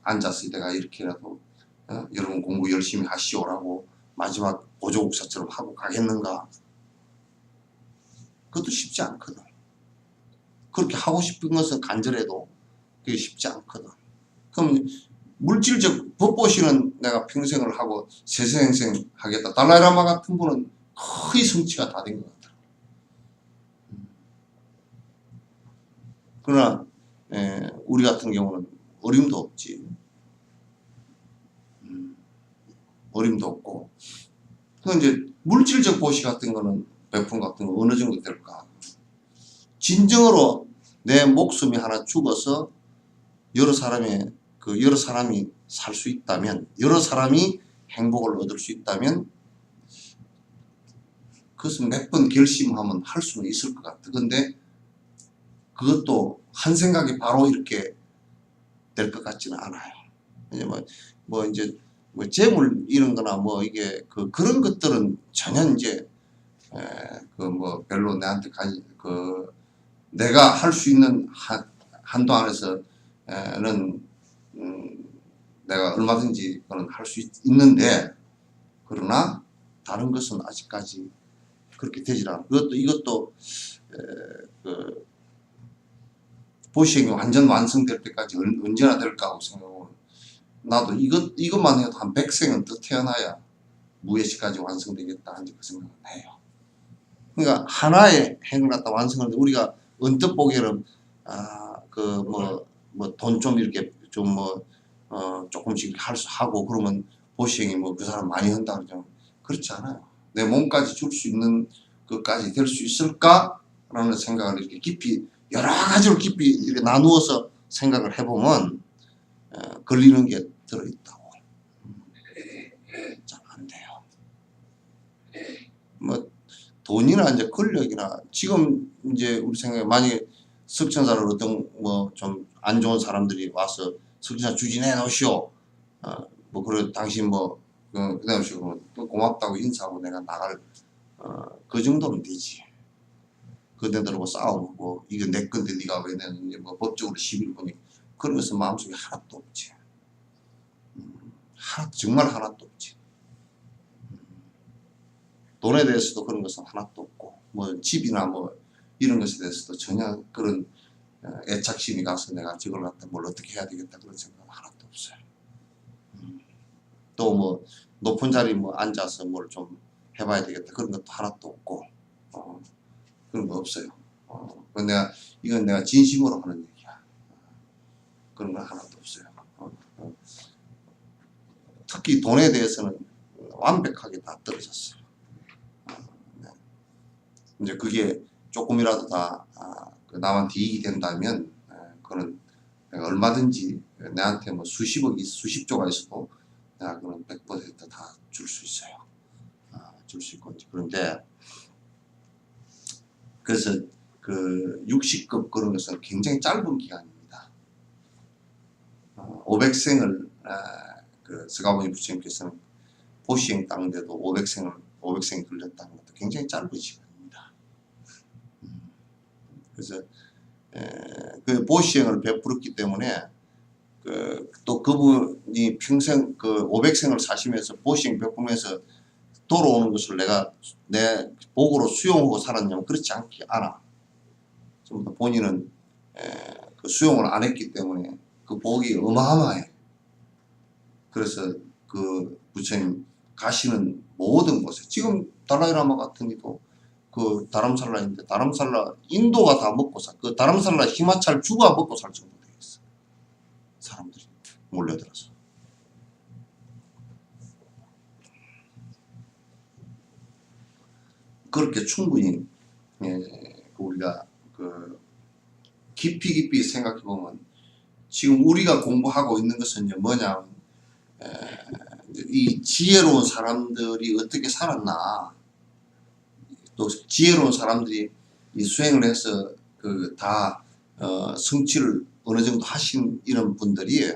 앉아서 내가 이렇게라도 여러분 공부 열심히 하시오라고 마지막 보조국사처럼 하고 가겠는가? 그것도 쉽지 않거든. 그렇게 하고 싶은 것은 간절해도 그게 쉽지 않거든. 그럼 물질적 법보시는 내가 평생을 하고 세생생 하겠다. 달라이라마 같은 분은 거의 성취가 다 된 것 같아. 그러나 우리 같은 경우는 어림도 없지. 어림도 없고. 그 이제 물질적 보시 같은 거는 배품 같은 거 어느 정도 될까? 진정으로 내 목숨이 하나 죽어서 여러 사람이 살 수 있다면, 여러 사람이 행복을 얻을 수 있다면, 그것은 몇 번 결심하면 할 수는 있을 것 같아. 근데 그것도 한 생각이 바로 이렇게 될 것 같지는 않아요. 이제 뭐 재물 이런 거나 뭐 이게 그런 것들은 전혀 이제 별로 내한테 내가 할 수 있는 한도 안에서는 내가 얼마든지 그건 할 수 있는데 그러나 다른 것은 아직까지 그렇게 되질 않아. 이것도 보시행이 완전 완성될 때까지 언제나 될까 하고 생각하고 나도 이것만 해도 한 100생은 더 태어나야 무예시까지 완성되겠다 하는 그 생각을 해요. 그러니까 하나의 행을 갖다 완성하는데 우리가 언뜻 보기에는 돈 좀 이렇게 좀 조금씩 하고 그러면 보시행이 그 사람 많이 한다 그러죠. 그렇지 않아요. 내 몸까지 줄 수 있는 것까지 될 수 있을까라는 생각을 이렇게 깊이 여러 가지로 깊이 이렇게 나누어서 생각을 해보면 걸리는 게 들어있다고. 잘 안 돼요. 돈이나 이제 권력이나 지금 이제 우리 생각에 만약에 석천사를 어떤 좀 안 좋은 사람들이 와서 석천사 주진해 놓으시오. 그래 당신 그다음 식으로 고맙다고 인사하고 내가 나갈 그 정도는 되지. 그대들하고 싸우고 이게 내 건데 네가 왜 내는지 법적으로 시비를 보니 그런 것은 마음속에 하나도 없지. 정말 하나도 없지. 돈에 대해서도 그런 것은 하나도 없고 뭐 집이나 뭐 이런 것에 대해서도 전혀 그런 애착심이 가서 내가 저걸 갖다 뭘 어떻게 해야 되겠다 그런 생각 하나도 없어요. 또 뭐 높은 자리 뭐 앉아서 뭘 좀 해봐야 되겠다 그런 것도 하나도 없고 그런 거 없어요. 이건 내가 진심으로 하는 얘기야. 그런 건 하나도 없어요. 특히 돈에 대해서는 완벽하게 다 떨어졌어요. 네. 이제 그게 조금이라도 다 남한테 이익이 된다면 그거는 내가 얼마든지 내한테 뭐 수십억이 수십조가 있어도 내가 그건 100% 다 줄 수 있어요. 줄 수 있고 그런데 그래서 그 60급 그런 것은 굉장히 짧은 기간입니다. 500생을 그 스가모니 부처님께서는 보시행 땅인데도 500생이 걸렸다는 것도 굉장히 짧은 시간입니다. 그래서 그 보시행을 베풀었기 때문에 또 그분이 평생 그 500생을 사시면서 보시행 베풀면서 돌아오는 것을 내가 내 복으로 수용하고 살았냐면 그렇지 않아. 좀 더 본인은 그 수용을 안 했기 때문에 그 복이 어마어마해. 그래서 그 부처님 가시는 모든 곳에 지금 달라이라마 같은 이도 그 다람살라인데 다람살라 인도가 다 먹고 그 다람살라 히마찰 주가 먹고 살 정도 되어 있어. 사람들이 몰려들어서. 그렇게 충분히 우리가 그 깊이 생각해 보면 지금 우리가 공부하고 있는 것은 뭐냐 이 지혜로운 사람들이 어떻게 살았나 또 지혜로운 사람들이 이 수행을 해서 그 다 성취를 어느 정도 하신 이런 분들이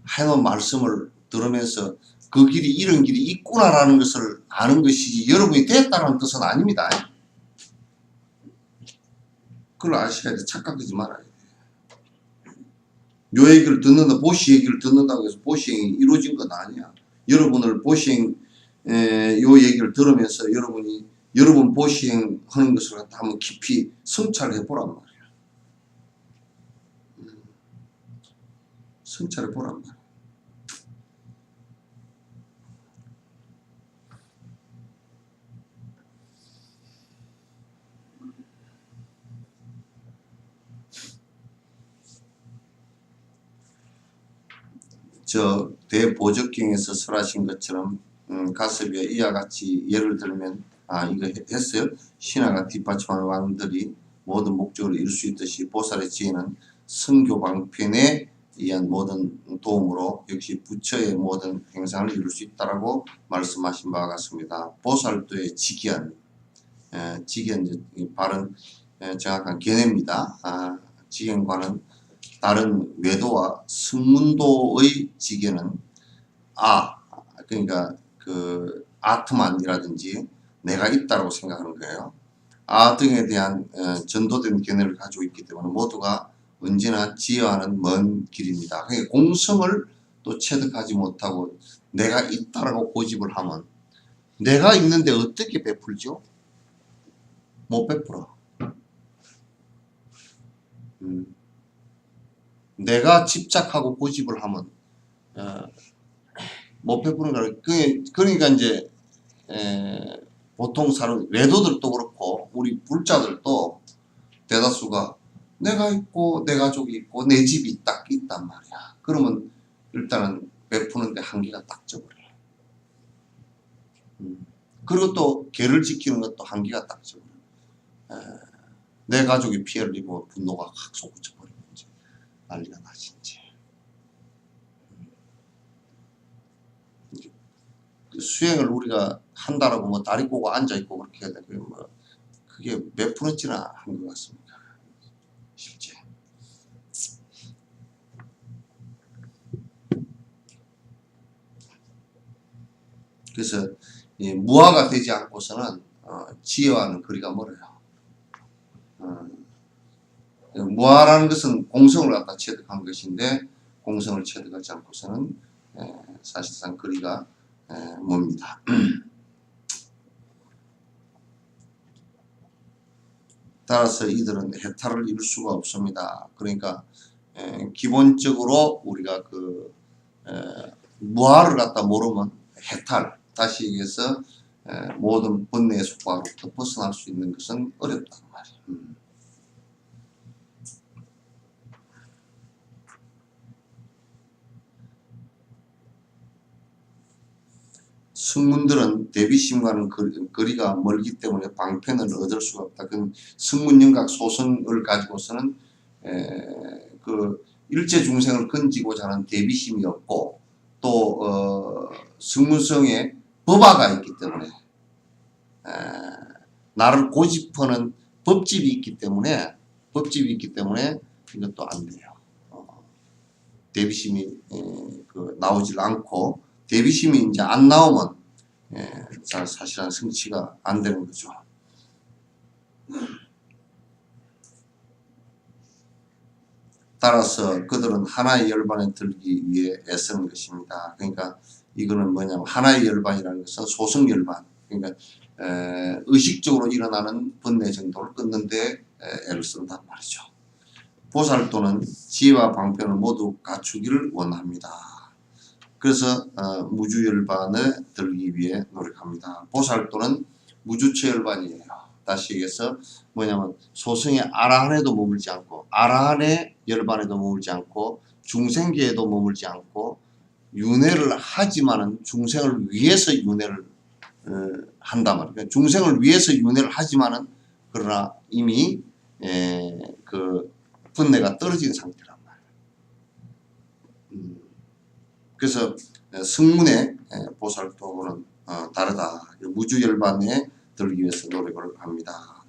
하나님 말씀을 들으면서 그 길이 이런 길이 있구나라는 것을 아는 것이지 여러분이 됐다는 뜻은 아닙니다. 그걸 아셔야 돼. 착각하지 말아야 돼. 요 얘기를 듣는다, 보시 얘기를 듣는다고 해서 보시행이 이루어진 건 아니야. 여러분을 보시행 요 얘기를 들으면서 여러분 보시행 하는 것을 갖다 한번 깊이 성찰해 보란 말이야. 성찰해 보란 말이야. 저 대보적경에서 설하신 것처럼 가섭이와 이와 같이 예를 들면 이거 했어요. 신하가 뒷받침하는 왕들이 모든 목적을 이룰 수 있듯이 보살의 지혜는 선교 방편에 의한 모든 도움으로 역시 부처의 모든 행상을 이룰 수 있다라고 말씀하신 바와 같습니다. 보살도의 직견, 발은 정확한 견해입니다. 직견과는 다른 외도와 승문도의 지견은 그러니까 그 아트만이라든지 내가 있다고 생각하는 거예요. 등에 대한 전도된 견해를 가지고 있기 때문에 모두가 언제나 지혜와는 먼 길입니다. 그러니까 공성을 또 체득하지 못하고 내가 있다라고 고집을 하면 내가 있는데 어떻게 베풀죠? 못 베풀어. 내가 집착하고 고집을 하면 못 베푸는 거라. 그러니까 이제 보통 사람 외도들도 그렇고 우리 불자들도 대다수가 내가 있고 내 가족이 있고 내 집이 딱 있단 말이야. 그러면 일단은 베푸는데 한계가 딱 져버려요. 그리고 또 계를 지키는 것도 한계가 딱 져버려요. 내 가족이 피해를 입고 분노가 확 솟구쳐버리면 이제 난리가 나지 이제. 수행을 우리가 한다라고 뭐 다리 꼬고 앉아 있고 그렇게 해야 되고 뭐 그게 몇 프로치나 한 것 같습니다. 실제. 그래서 무아가 되지 않고서는 지혜와는 거리가 멀어요. 무아라는 것은 공성을 갖다 체득한 것인데 공성을 체득하지 않고서는 사실상 거리가 멉니다. 따라서 이들은 해탈을 이룰 수가 없습니다. 그러니까 기본적으로 우리가 무아를 갖다 모르면 해탈, 다시 얘기해서 모든 번뇌의 속박으로부터 벗어날 수 있는 것은 어렵단 말이에요. 승문들은 대비심과는 거리가 멀기 때문에 방편을 얻을 수가 없다. 그 승문영각 소성을 가지고서는 그 일체 중생을 건지고자 하는 대비심이 없고 또 승문성에 법화가 있기 때문에 나를 고집하는 법집이 있기 때문에 이것도 안 돼요. 대비심이 나오질 않고 대비심이 이제 안 나오면 사실은 성취가 안 되는 거죠. 따라서 그들은 하나의 열반에 들기 위해 애쓰는 것입니다. 그러니까 이거는 뭐냐면 하나의 열반이라는 것은 소성 열반, 그러니까 의식적으로 일어나는 번뇌 정도를 끊는 데 애를 쓴단 말이죠. 보살도는 지혜와 방편을 모두 갖추기를 원합니다. 그래서 무주열반에 들기 위해 노력합니다. 보살도는 무주체열반이에요. 다시 얘기해서 뭐냐면 소승의 아라한에도 머물지 않고 아라한의 열반에도 머물지 않고 중생계에도 머물지 않고 윤회를 하지만은 중생을 위해서 윤회를 한단 말이에요. 그러니까 중생을 위해서 윤회를 하지만은 그러나 이미 그 번뇌가 떨어진 상태란 말이에요. 그래서 승문의 보살도는 다르다. 무주열반에 들기 위해서 노력을 합니다.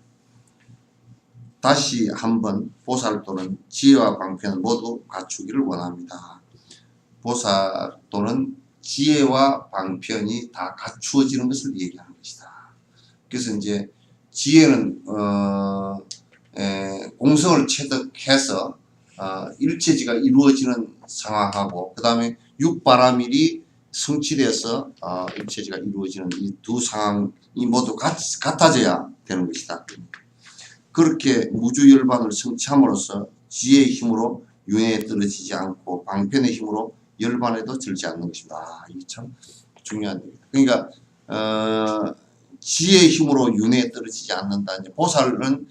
다시 한번 보살도는 지혜와 방편을 모두 갖추기를 원합니다. 보살도는 지혜와 방편이 다 갖추어지는 것을 얘기하는 것이다. 그래서 이제 지혜는 공성을 체득해서 일체지가 이루어지는 상황하고 그 다음에 육바라밀이 성취돼서 일체지가 이루어지는 이 두 상황이 모두 같아져야 되는 것이다. 그렇게 무주열반을 성취함으로써 지혜의 힘으로 윤회에 떨어지지 않고 방편의 힘으로 열반에도 들지 않는 것입니다. 이게 참 중요한 얘기다. 그러니까 지혜의 힘으로 윤회에 떨어지지 않는다. 이제 보살은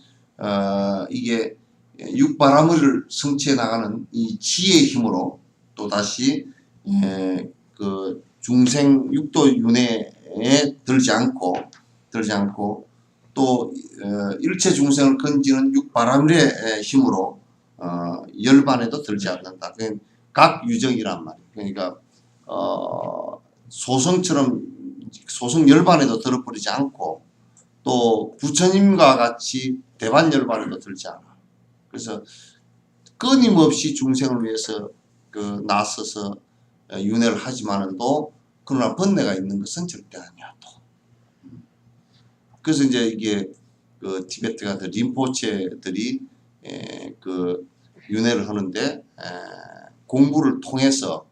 이게 육바라밀을 성취해 나가는 이 지혜의 힘으로 또 다시 그 중생 육도 윤회에 들지 않고 또 일체 중생을 건지는 육바라밀의 힘으로 열반에도 들지 않는다. 각 유정이란 말이에요. 그러니까 소성처럼 소성 열반에도 들어버리지 않고 또 부처님과 같이 대반 열반에도 들지 않아. 그래서 끊임없이 중생을 위해서 나서서 윤회를 하지만은도 그러나 번뇌가 있는 것은 절대 아니야. 또. 그래서 이제 이게 티베트 같은 림포체들이 윤회를 하는데 공부를 통해서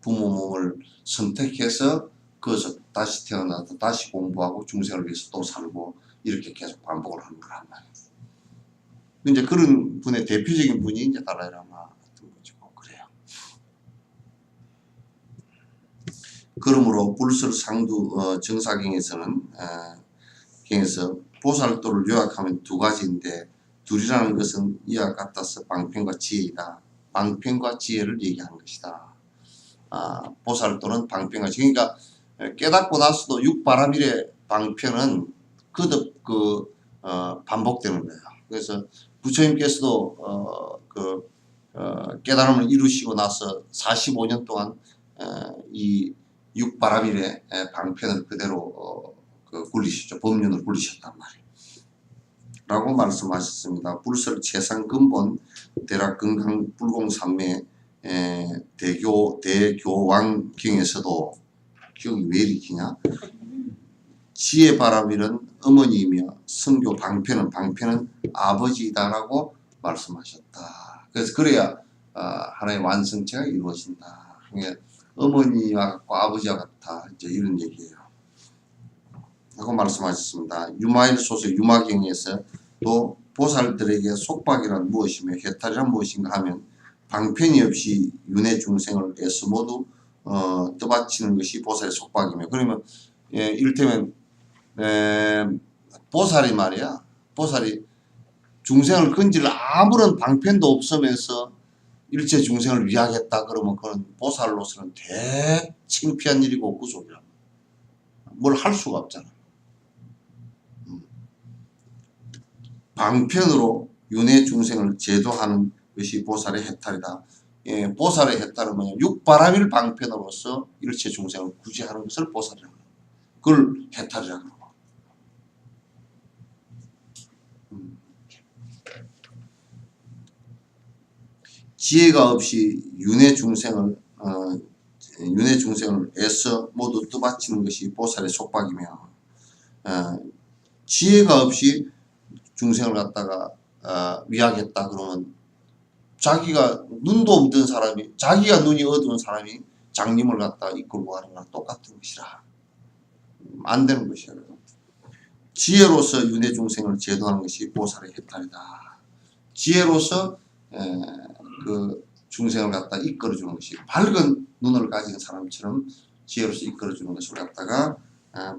부모 몸을 선택해서 그것을 다시 태어나서 다시 공부하고 중생을 위해서 또 살고 이렇게 계속 반복을 하는 거란 말이에요. 이제 그런 분의 대표적인 분이 이제 달라이라마 같은 거죠. 그래요. 그러므로 불설상두 정사경에서는 경에서 보살도를 요약하면 두 가지인데 둘이라는 것은 이와 같아서 방편과 지혜이다. 방편과 지혜를 얘기하는 것이다. 보살도는 방편과 지혜. 그러니까 깨닫고 나서도 육바라밀의 방편은 거듭 반복되는 거예요. 그래서 부처님께서도 깨달음을 이루시고 나서 45년 동안 이 육바라밀의 방편을 그대로 굴리셨죠. 법륜을 굴리셨단 말이에요. 라고 말씀하셨습니다. 불설 최상근본 대락 건강 불공삼매 대교왕경에서도 기억이 왜 이리 기냐? 지혜 바라밀은 어머니이며 성교 방편은 아버지이다라고 말씀하셨다. 그래서 그래야 하나의 완성체가 이루어진다. 그러니까 어머니와 같고 아버지와 같다. 이제 이런 얘기예요. 하고 말씀하셨습니다. 유마일 소설 유마경에서 또 보살들에게 속박이란 무엇이며 해탈이란 무엇인가 하면 방편이 없이 윤회 중생을 애써 모두 떠받치는 것이 보살의 속박이며, 그러면 이를테면 보살이 말이야, 보살이 중생을 건질 아무런 방편도 없으면서 일체 중생을 위하겠다 그러면 그건 보살로서는 대창피한 일이고 구속이라. 뭘 할 수가 없잖아. 방편으로 윤회 중생을 제도하는 것이 보살의 해탈이다. 보살의 해탈은 뭐냐? 육바람일 방편으로서 일체 중생을 구제하는 것을 보살이라고 합니다. 그걸 해탈이라고 합니다. 지혜가 없이 윤회 중생을 애써 모두 떠받치는 것이 보살의 속박이며, 지혜가 없이 중생을 갖다가 위하겠다 그러면 자기가 눈도 없던 사람이, 자기가 눈이 어두운 사람이 장님을 갖다가 이끌고 가는 거랑 똑같은 것이라. 안 되는 것이야. 지혜로서 윤회 중생을 제도하는 것이 보살의 해탈이다. 지혜로서 그 중생을 갖다 이끌어주는 것이, 밝은 눈을 가진 사람처럼 지혜로서 이끌어주는 것을 갖다가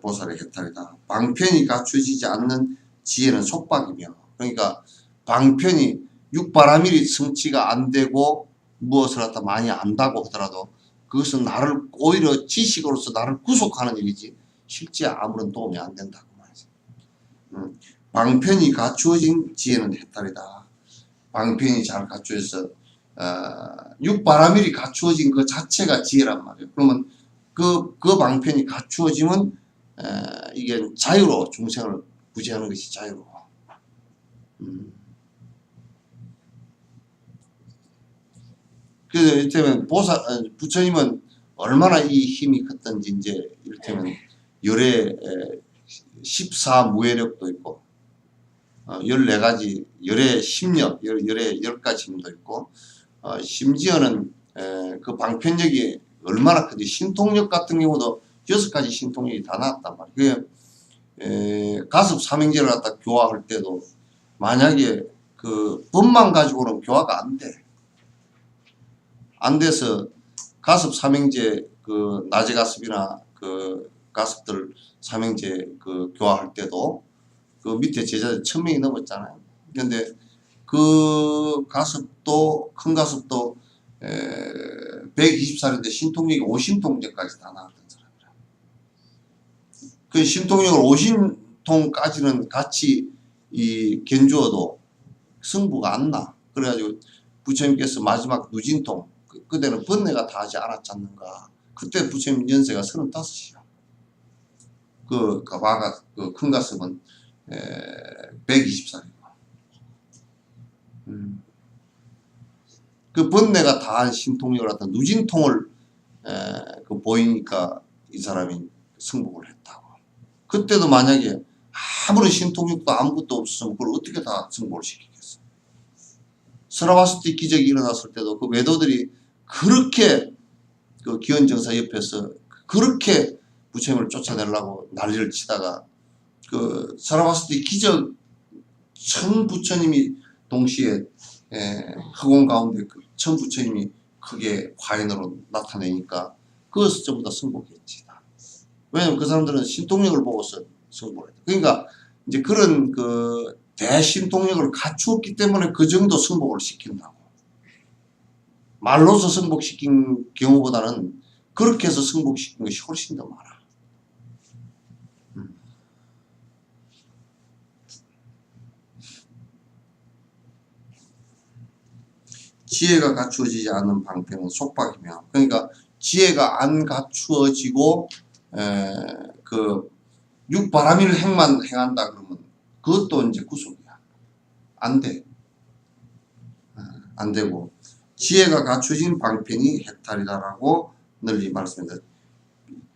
보살의 해탈이다. 방편이 갖춰지지 않는 지혜는 속박이며, 그러니까 방편이 육바라밀이 성취가 안 되고 무엇을 갖다 많이 안다고 하더라도 그것은 나를 오히려 지식으로서 나를 구속하는 일이지 실제 아무런 도움이 안 된다고 말이지. 방편이 갖추어진 지혜는 해탈이다. 방편이 잘 갖추어져서 육바라밀이 갖추어진 그 자체가 지혜란 말이에요. 그러면 그 방편이 갖추어지면 이게 자유로 중생을 구제하는 것이 자유로워. 그래서 이를테면 부처님은 얼마나 이 힘이 컸던지, 이제 이를테면 열의 14무예력도 있고 14가지 열의 10력, 열의 10가지 힘도 있고, 심지어는 그 방편력이 얼마나 큰지, 신통력 같은 경우도 6가지 신통력이 다 나왔단 말이에요. 가습 삼행제를 갖다 교화할 때도 만약에 그 법만 가지고는 교화가 안 돼. 안 돼서 가습 삼행제 그 낮의 가습이나 그 가습들 삼행제 그 교화할 때도 그 밑에 제자들 1000명이 넘었잖아요. 그런데 그 가습도, 큰 가습도 120살인데 신통력이 5신통제까지 다 나왔던 사람이라. 그 신통력을 5신통까지는 같이 견주어도 승부가 안 나. 그래가지고 부처님께서 마지막 누진통, 그때는 번뇌가 다 하지 않았지 않는가. 그때 부처님 연세가 35이야. 그 가바가 그 큰 가슴은 120살이고. 그 번뇌가 다한 신통력을 갖다 누진통을 그 보이니까 이 사람이 승복을 했다고. 그때도 만약에 아무런 신통력도 아무것도 없으면 그걸 어떻게 다 승복을 시키겠어. 스라바스티 기적이 일어났을 때도 그 외도들이 그렇게 그 기원정사 옆에서 그렇게 부처님을 쫓아내려고 난리를 치다가 그 스라바스티 기적 천 부처님이 동시에 허공 가운데 그 천 부처님이 크게 화인으로 나타내니까 그것을 전부 다 승복했지. 왜냐면 그 사람들은 신통력을 보고서 승복을 했다. 그러니까 이제 그런 그 대신통력을 갖추었기 때문에 그 정도 승복을 시킨다고. 말로서 승복시킨 경우보다는 그렇게 해서 승복시킨 것이 훨씬 더 많아. 지혜가 갖추어지지 않는 방편은 속박이며, 그러니까 지혜가 안 갖추어지고 그 육바라밀 행만 행한다 그러면 그것도 이제 구속이야. 안 돼. 안 되고, 지혜가 갖추어진 방편이 해탈이다라고 널리 말씀합니다.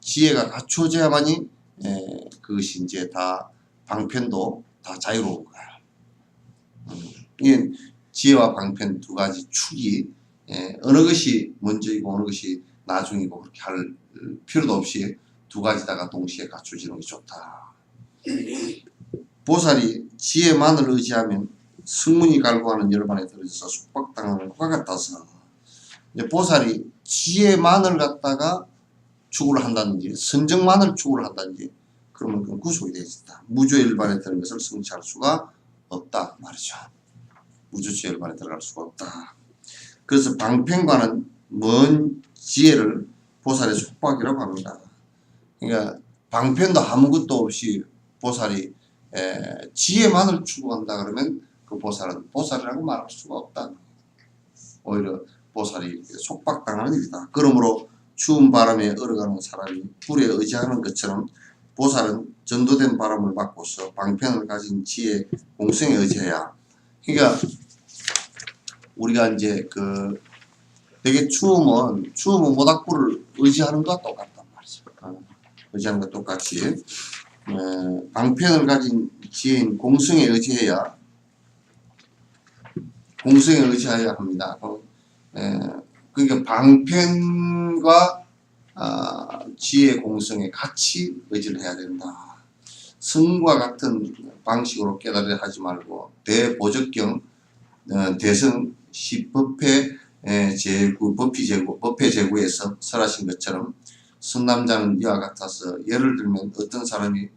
지혜가 갖추어져야만이 그것이 이제 다 방편도 다 자유로운 거야. 이게 지혜와 방편 두 가지 축이 어느 것이 먼저이고 어느 것이 나중이고 그렇게 할 필요도 없이 두 가지다가 동시에 갖춰지는 게 좋다. 보살이 지혜만을 의지하면 승문이 갈구하는 열반에 들어져서 속박당하는 것과 같아서 이제 보살이 지혜만을 갖다가 추구를 한다든지 선정만을 추구를 한다든지 그러면 그건 구속이 되어진다. 무조열반에 들은 것을 성취할 수가 없다 말이죠. 무조열반에 들어갈 수가 없다. 그래서 방편과는 먼 지혜를 보살의 속박이라고 합니다. 그러니까 방편도 아무것도 없이 보살이 지혜만을 추구한다 그러면 그 보살은 보살이라고 말할 수가 없다. 오히려 보살이 속박당하는 일이다. 그러므로 추운 바람에 얼어가는 사람이 불에 의지하는 것처럼 보살은 전도된 바람을 받고서 방편을 가진 지혜 공성에 의지해야. 그러니까 우리가 이제 그 되게 추우면 모닥불을 의지하는 것과 똑같단 말이죠. 의지하는 것과 똑같이 방편을 가진 지혜인 공성에 의지해야 합니다. 그러니까 방편과 지혜 공성에 같이 의지를 해야 된다. 성과 같은 방식으로 깨달으려 하지 말고 대보적경 대성 시법회 법회 제구에서 설하신 것처럼 선남자는 이와 같아서 예를 들면 어떤 사람이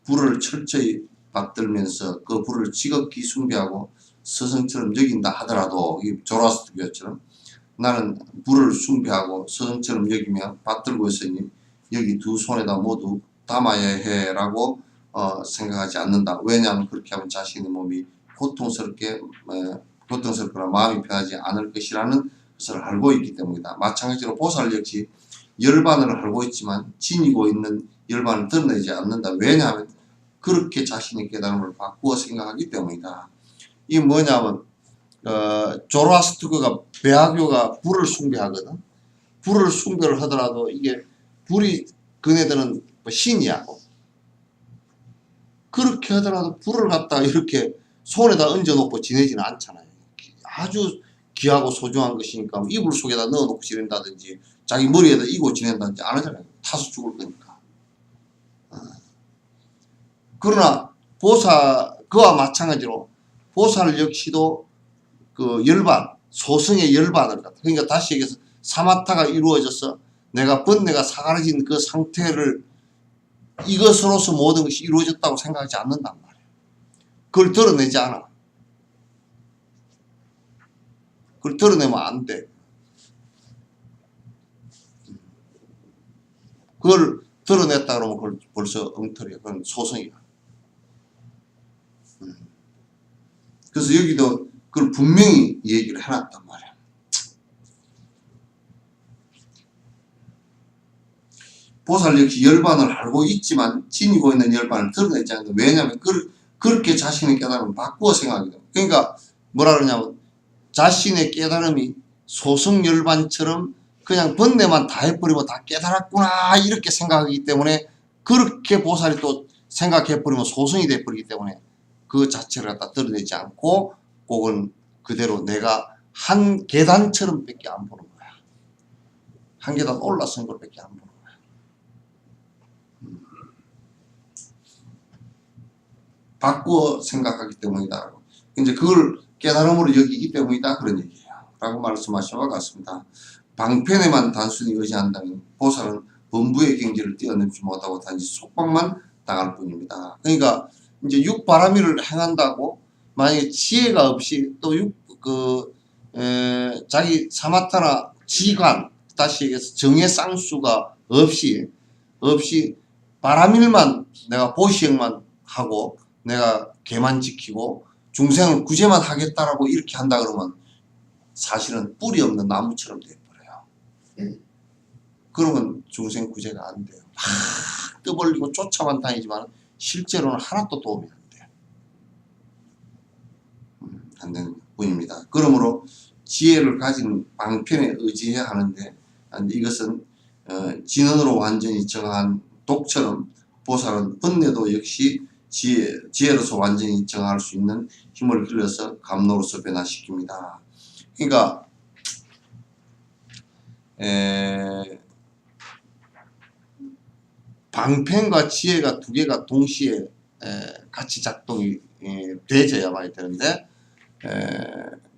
불을 철저히 받들면서 그 불을 지극히 숭배하고 스승처럼 여긴다 하더라도 이 조라스트교처럼 나는 불을 숭배하고 스승처럼 여기며 받들고 있으니 여기 두 손에다 모두 담아야 해라고 생각하지 않는다. 왜냐하면 그렇게 하면 자신의 몸이 고통스럽거나 마음이 편하지 않을 것이라는 것을 알고 있기 때문이다. 마찬가지로 보살 역시 열반을 알고 있지만 지니고 있는 열반을 드러내지 않는다. 왜냐하면 그렇게 자신의 깨달음을 바꾸어 생각하기 때문이다. 이게 뭐냐면 조로아스트교가 배하교가 불을 숭배하거든. 불을 숭배를 하더라도 이게 불이 그네들은 뭐 신이야. 그렇게 하더라도 불을 갖다가 이렇게 손에다 얹어놓고 지내지는 않잖아요. 아주 귀하고 소중한 것이니까 이불 속에다 넣어놓고 지낸다든지 자기 머리에다 이고 지낸다든지 안 하잖아요. 타서 죽을 거니까. 그러나 그와 마찬가지로 보살 역시도 그 열반, 소승의 열반을 갖다. 그러니까 다시 얘기해서 사마타가 이루어져서 번뇌가 사가라진 그 상태를 이것으로서 모든 것이 이루어졌다고 생각하지 않는단 말이에요. 그걸 드러내지 않아. 그걸 드러내면 안 돼. 그걸 드러냈다 그러면 그걸 벌써 엉터리야. 그건 소승이야. 그래서 여기도 그걸 분명히 얘기를 해놨단 말이야. 보살 역시 열반을 알고 있지만 지니고 있는 열반을 드러내지 않는다. 왜냐하면 그렇게 자신의 깨달음을 바꾸어 생각하기 때문에. 그러니까 뭐라 그러냐면 자신의 깨달음이 소승열반처럼 그냥 번뇌만 다 해버리고 다 깨달았구나 이렇게 생각하기 때문에 그렇게 보살이 또 생각해버리면 소승이 돼버리기 때문에 그 자체를 갖다 드러내지 않고 그건 그대로 내가 한 계단처럼 밖에 안 보는 거야. 한 계단 올라선 걸 밖에 안 보는 거야. 바꾸어 생각하기 때문이다. 이제 그걸 깨달음으로 여기기 때문이다. 그런 얘기예요. 라고 말씀하신 것 같습니다. 방편에만 단순히 의지한다면 보살은 범부의 경지를 뛰어넘지 못하고 단지 속박만 당할 뿐입니다. 그러니까 이제 육바라밀을 행한다고 만약에 지혜가 없이 또 자기 사마타나 지관 다시 얘기해서 정의 쌍수가 없이 바라밀만 내가 보시행만 하고 내가 개만 지키고 중생을 구제만 하겠다라고 이렇게 한다 그러면 사실은 뿌리 없는 나무처럼 돼버려요. 그러면 중생 구제가 안 돼요. 막 떠벌리고 쫓아만 다니지만 실제로는 하나도 도움이 안 돼요. 안 되는 뿐입니다. 그러므로 지혜를 가진 방편에 의지해야 하는데 이것은 진언으로 완전히 정한 독처럼 보살은 번뇌도 역시 지혜로서 완전히 정할 수 있는 힘을 길러서 감로로서 변화시킵니다. 그러니까 방편과 지혜가 두 개가 동시에 같이 작동이 돼져야만 되는데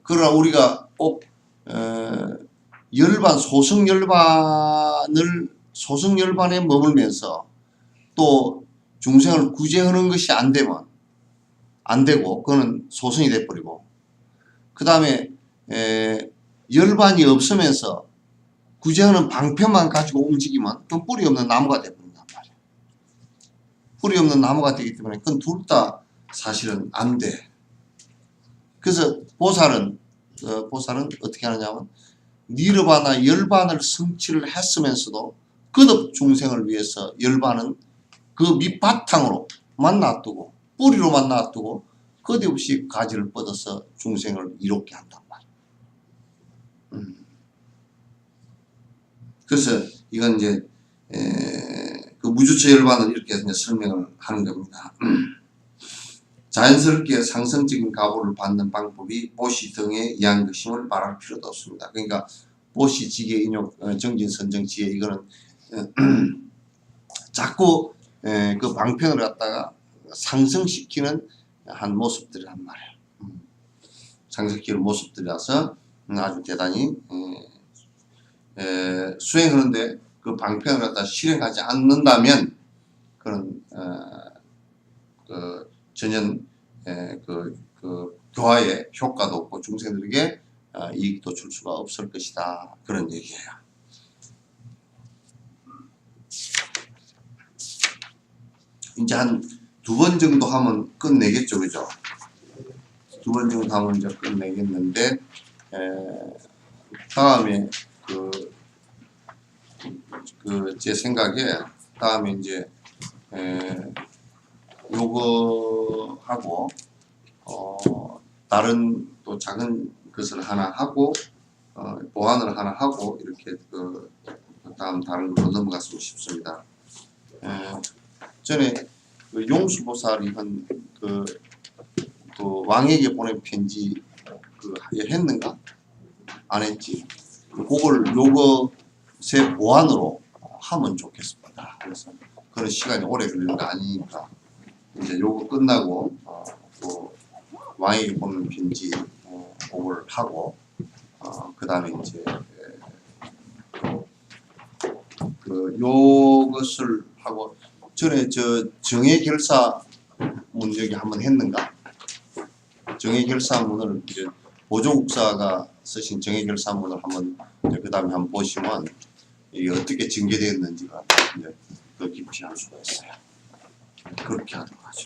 그러나 우리가 꼭 소승열반에 머물면서 또 중생을 구제하는 것이 안 되면 안 되고 그거는 소승이 돼버리고, 그 다음에 열반이 없으면서 구제하는 방편만 가지고 움직이면 그건 뿌리 없는 나무가 돼버린단 말이에요. 뿌리 없는 나무가 되기 때문에 그건 둘 다 사실은 안 돼. 그래서 보살은 어떻게 하느냐면 니르바나 열반을 성취를 했으면서도 끝없 중생을 위해서 열반은 그 밑바탕으로만 놔두고 뿌리로만 놔두고 끝없이 가지를 뻗어서 중생을 이롭게 한단 말이에요. 그래서 이건 이제 그 무주처 열반을 이렇게 이제 설명을 하는 겁니다. 자연스럽게 상승적인 가보를 받는 방법이 보시 등에 의한 것임을 말할 필요도 없습니다. 그러니까 보시, 지계, 인욕, 정진, 선정, 지혜, 이거는 자꾸 그 방편을 갖다가 상승시키는 한 모습들이란 말이에요. 상승시키는 모습들이라서 아주 대단히 수행하는데 그 방편을 갖다 실행하지 않는다면 그런 전혀 그 교화의 효과도 없고 중생들에게 이익도 줄 수가 없을 것이다, 그런 얘기예요. 이제 한 2번 정도 하면 끝내겠죠, 그죠? 2번 정도 하면 이제 끝내겠는데, 다음에 제 생각에 다음에 이제 요거 하고 다른 또 작은 것을 하나 하고 보완을 하나 하고 이렇게 다른 걸로 넘어갔으면 싶습니다. 전에 그 용수보살이 한 그 왕에게 보낸 편지 했는가? 안 했지. 요것의 보완으로 하면 좋겠습니다. 그래서 그런 시간이 오래 걸리는 거 아니니까 이제 요거 끝나고 왕에게 보낸 편지 그걸 하고 그 다음에 이제 요것을 하고, 전에 정해결사문 여기 한번 했는가? 정해결사문을 이제 보조국사가 쓰신 정해결사문을 한번 그 다음에 한번 보시면 이게 어떻게 전개되었는지가 이제 더 깊이 알 수가 있어요. 그렇게 하도록 하죠.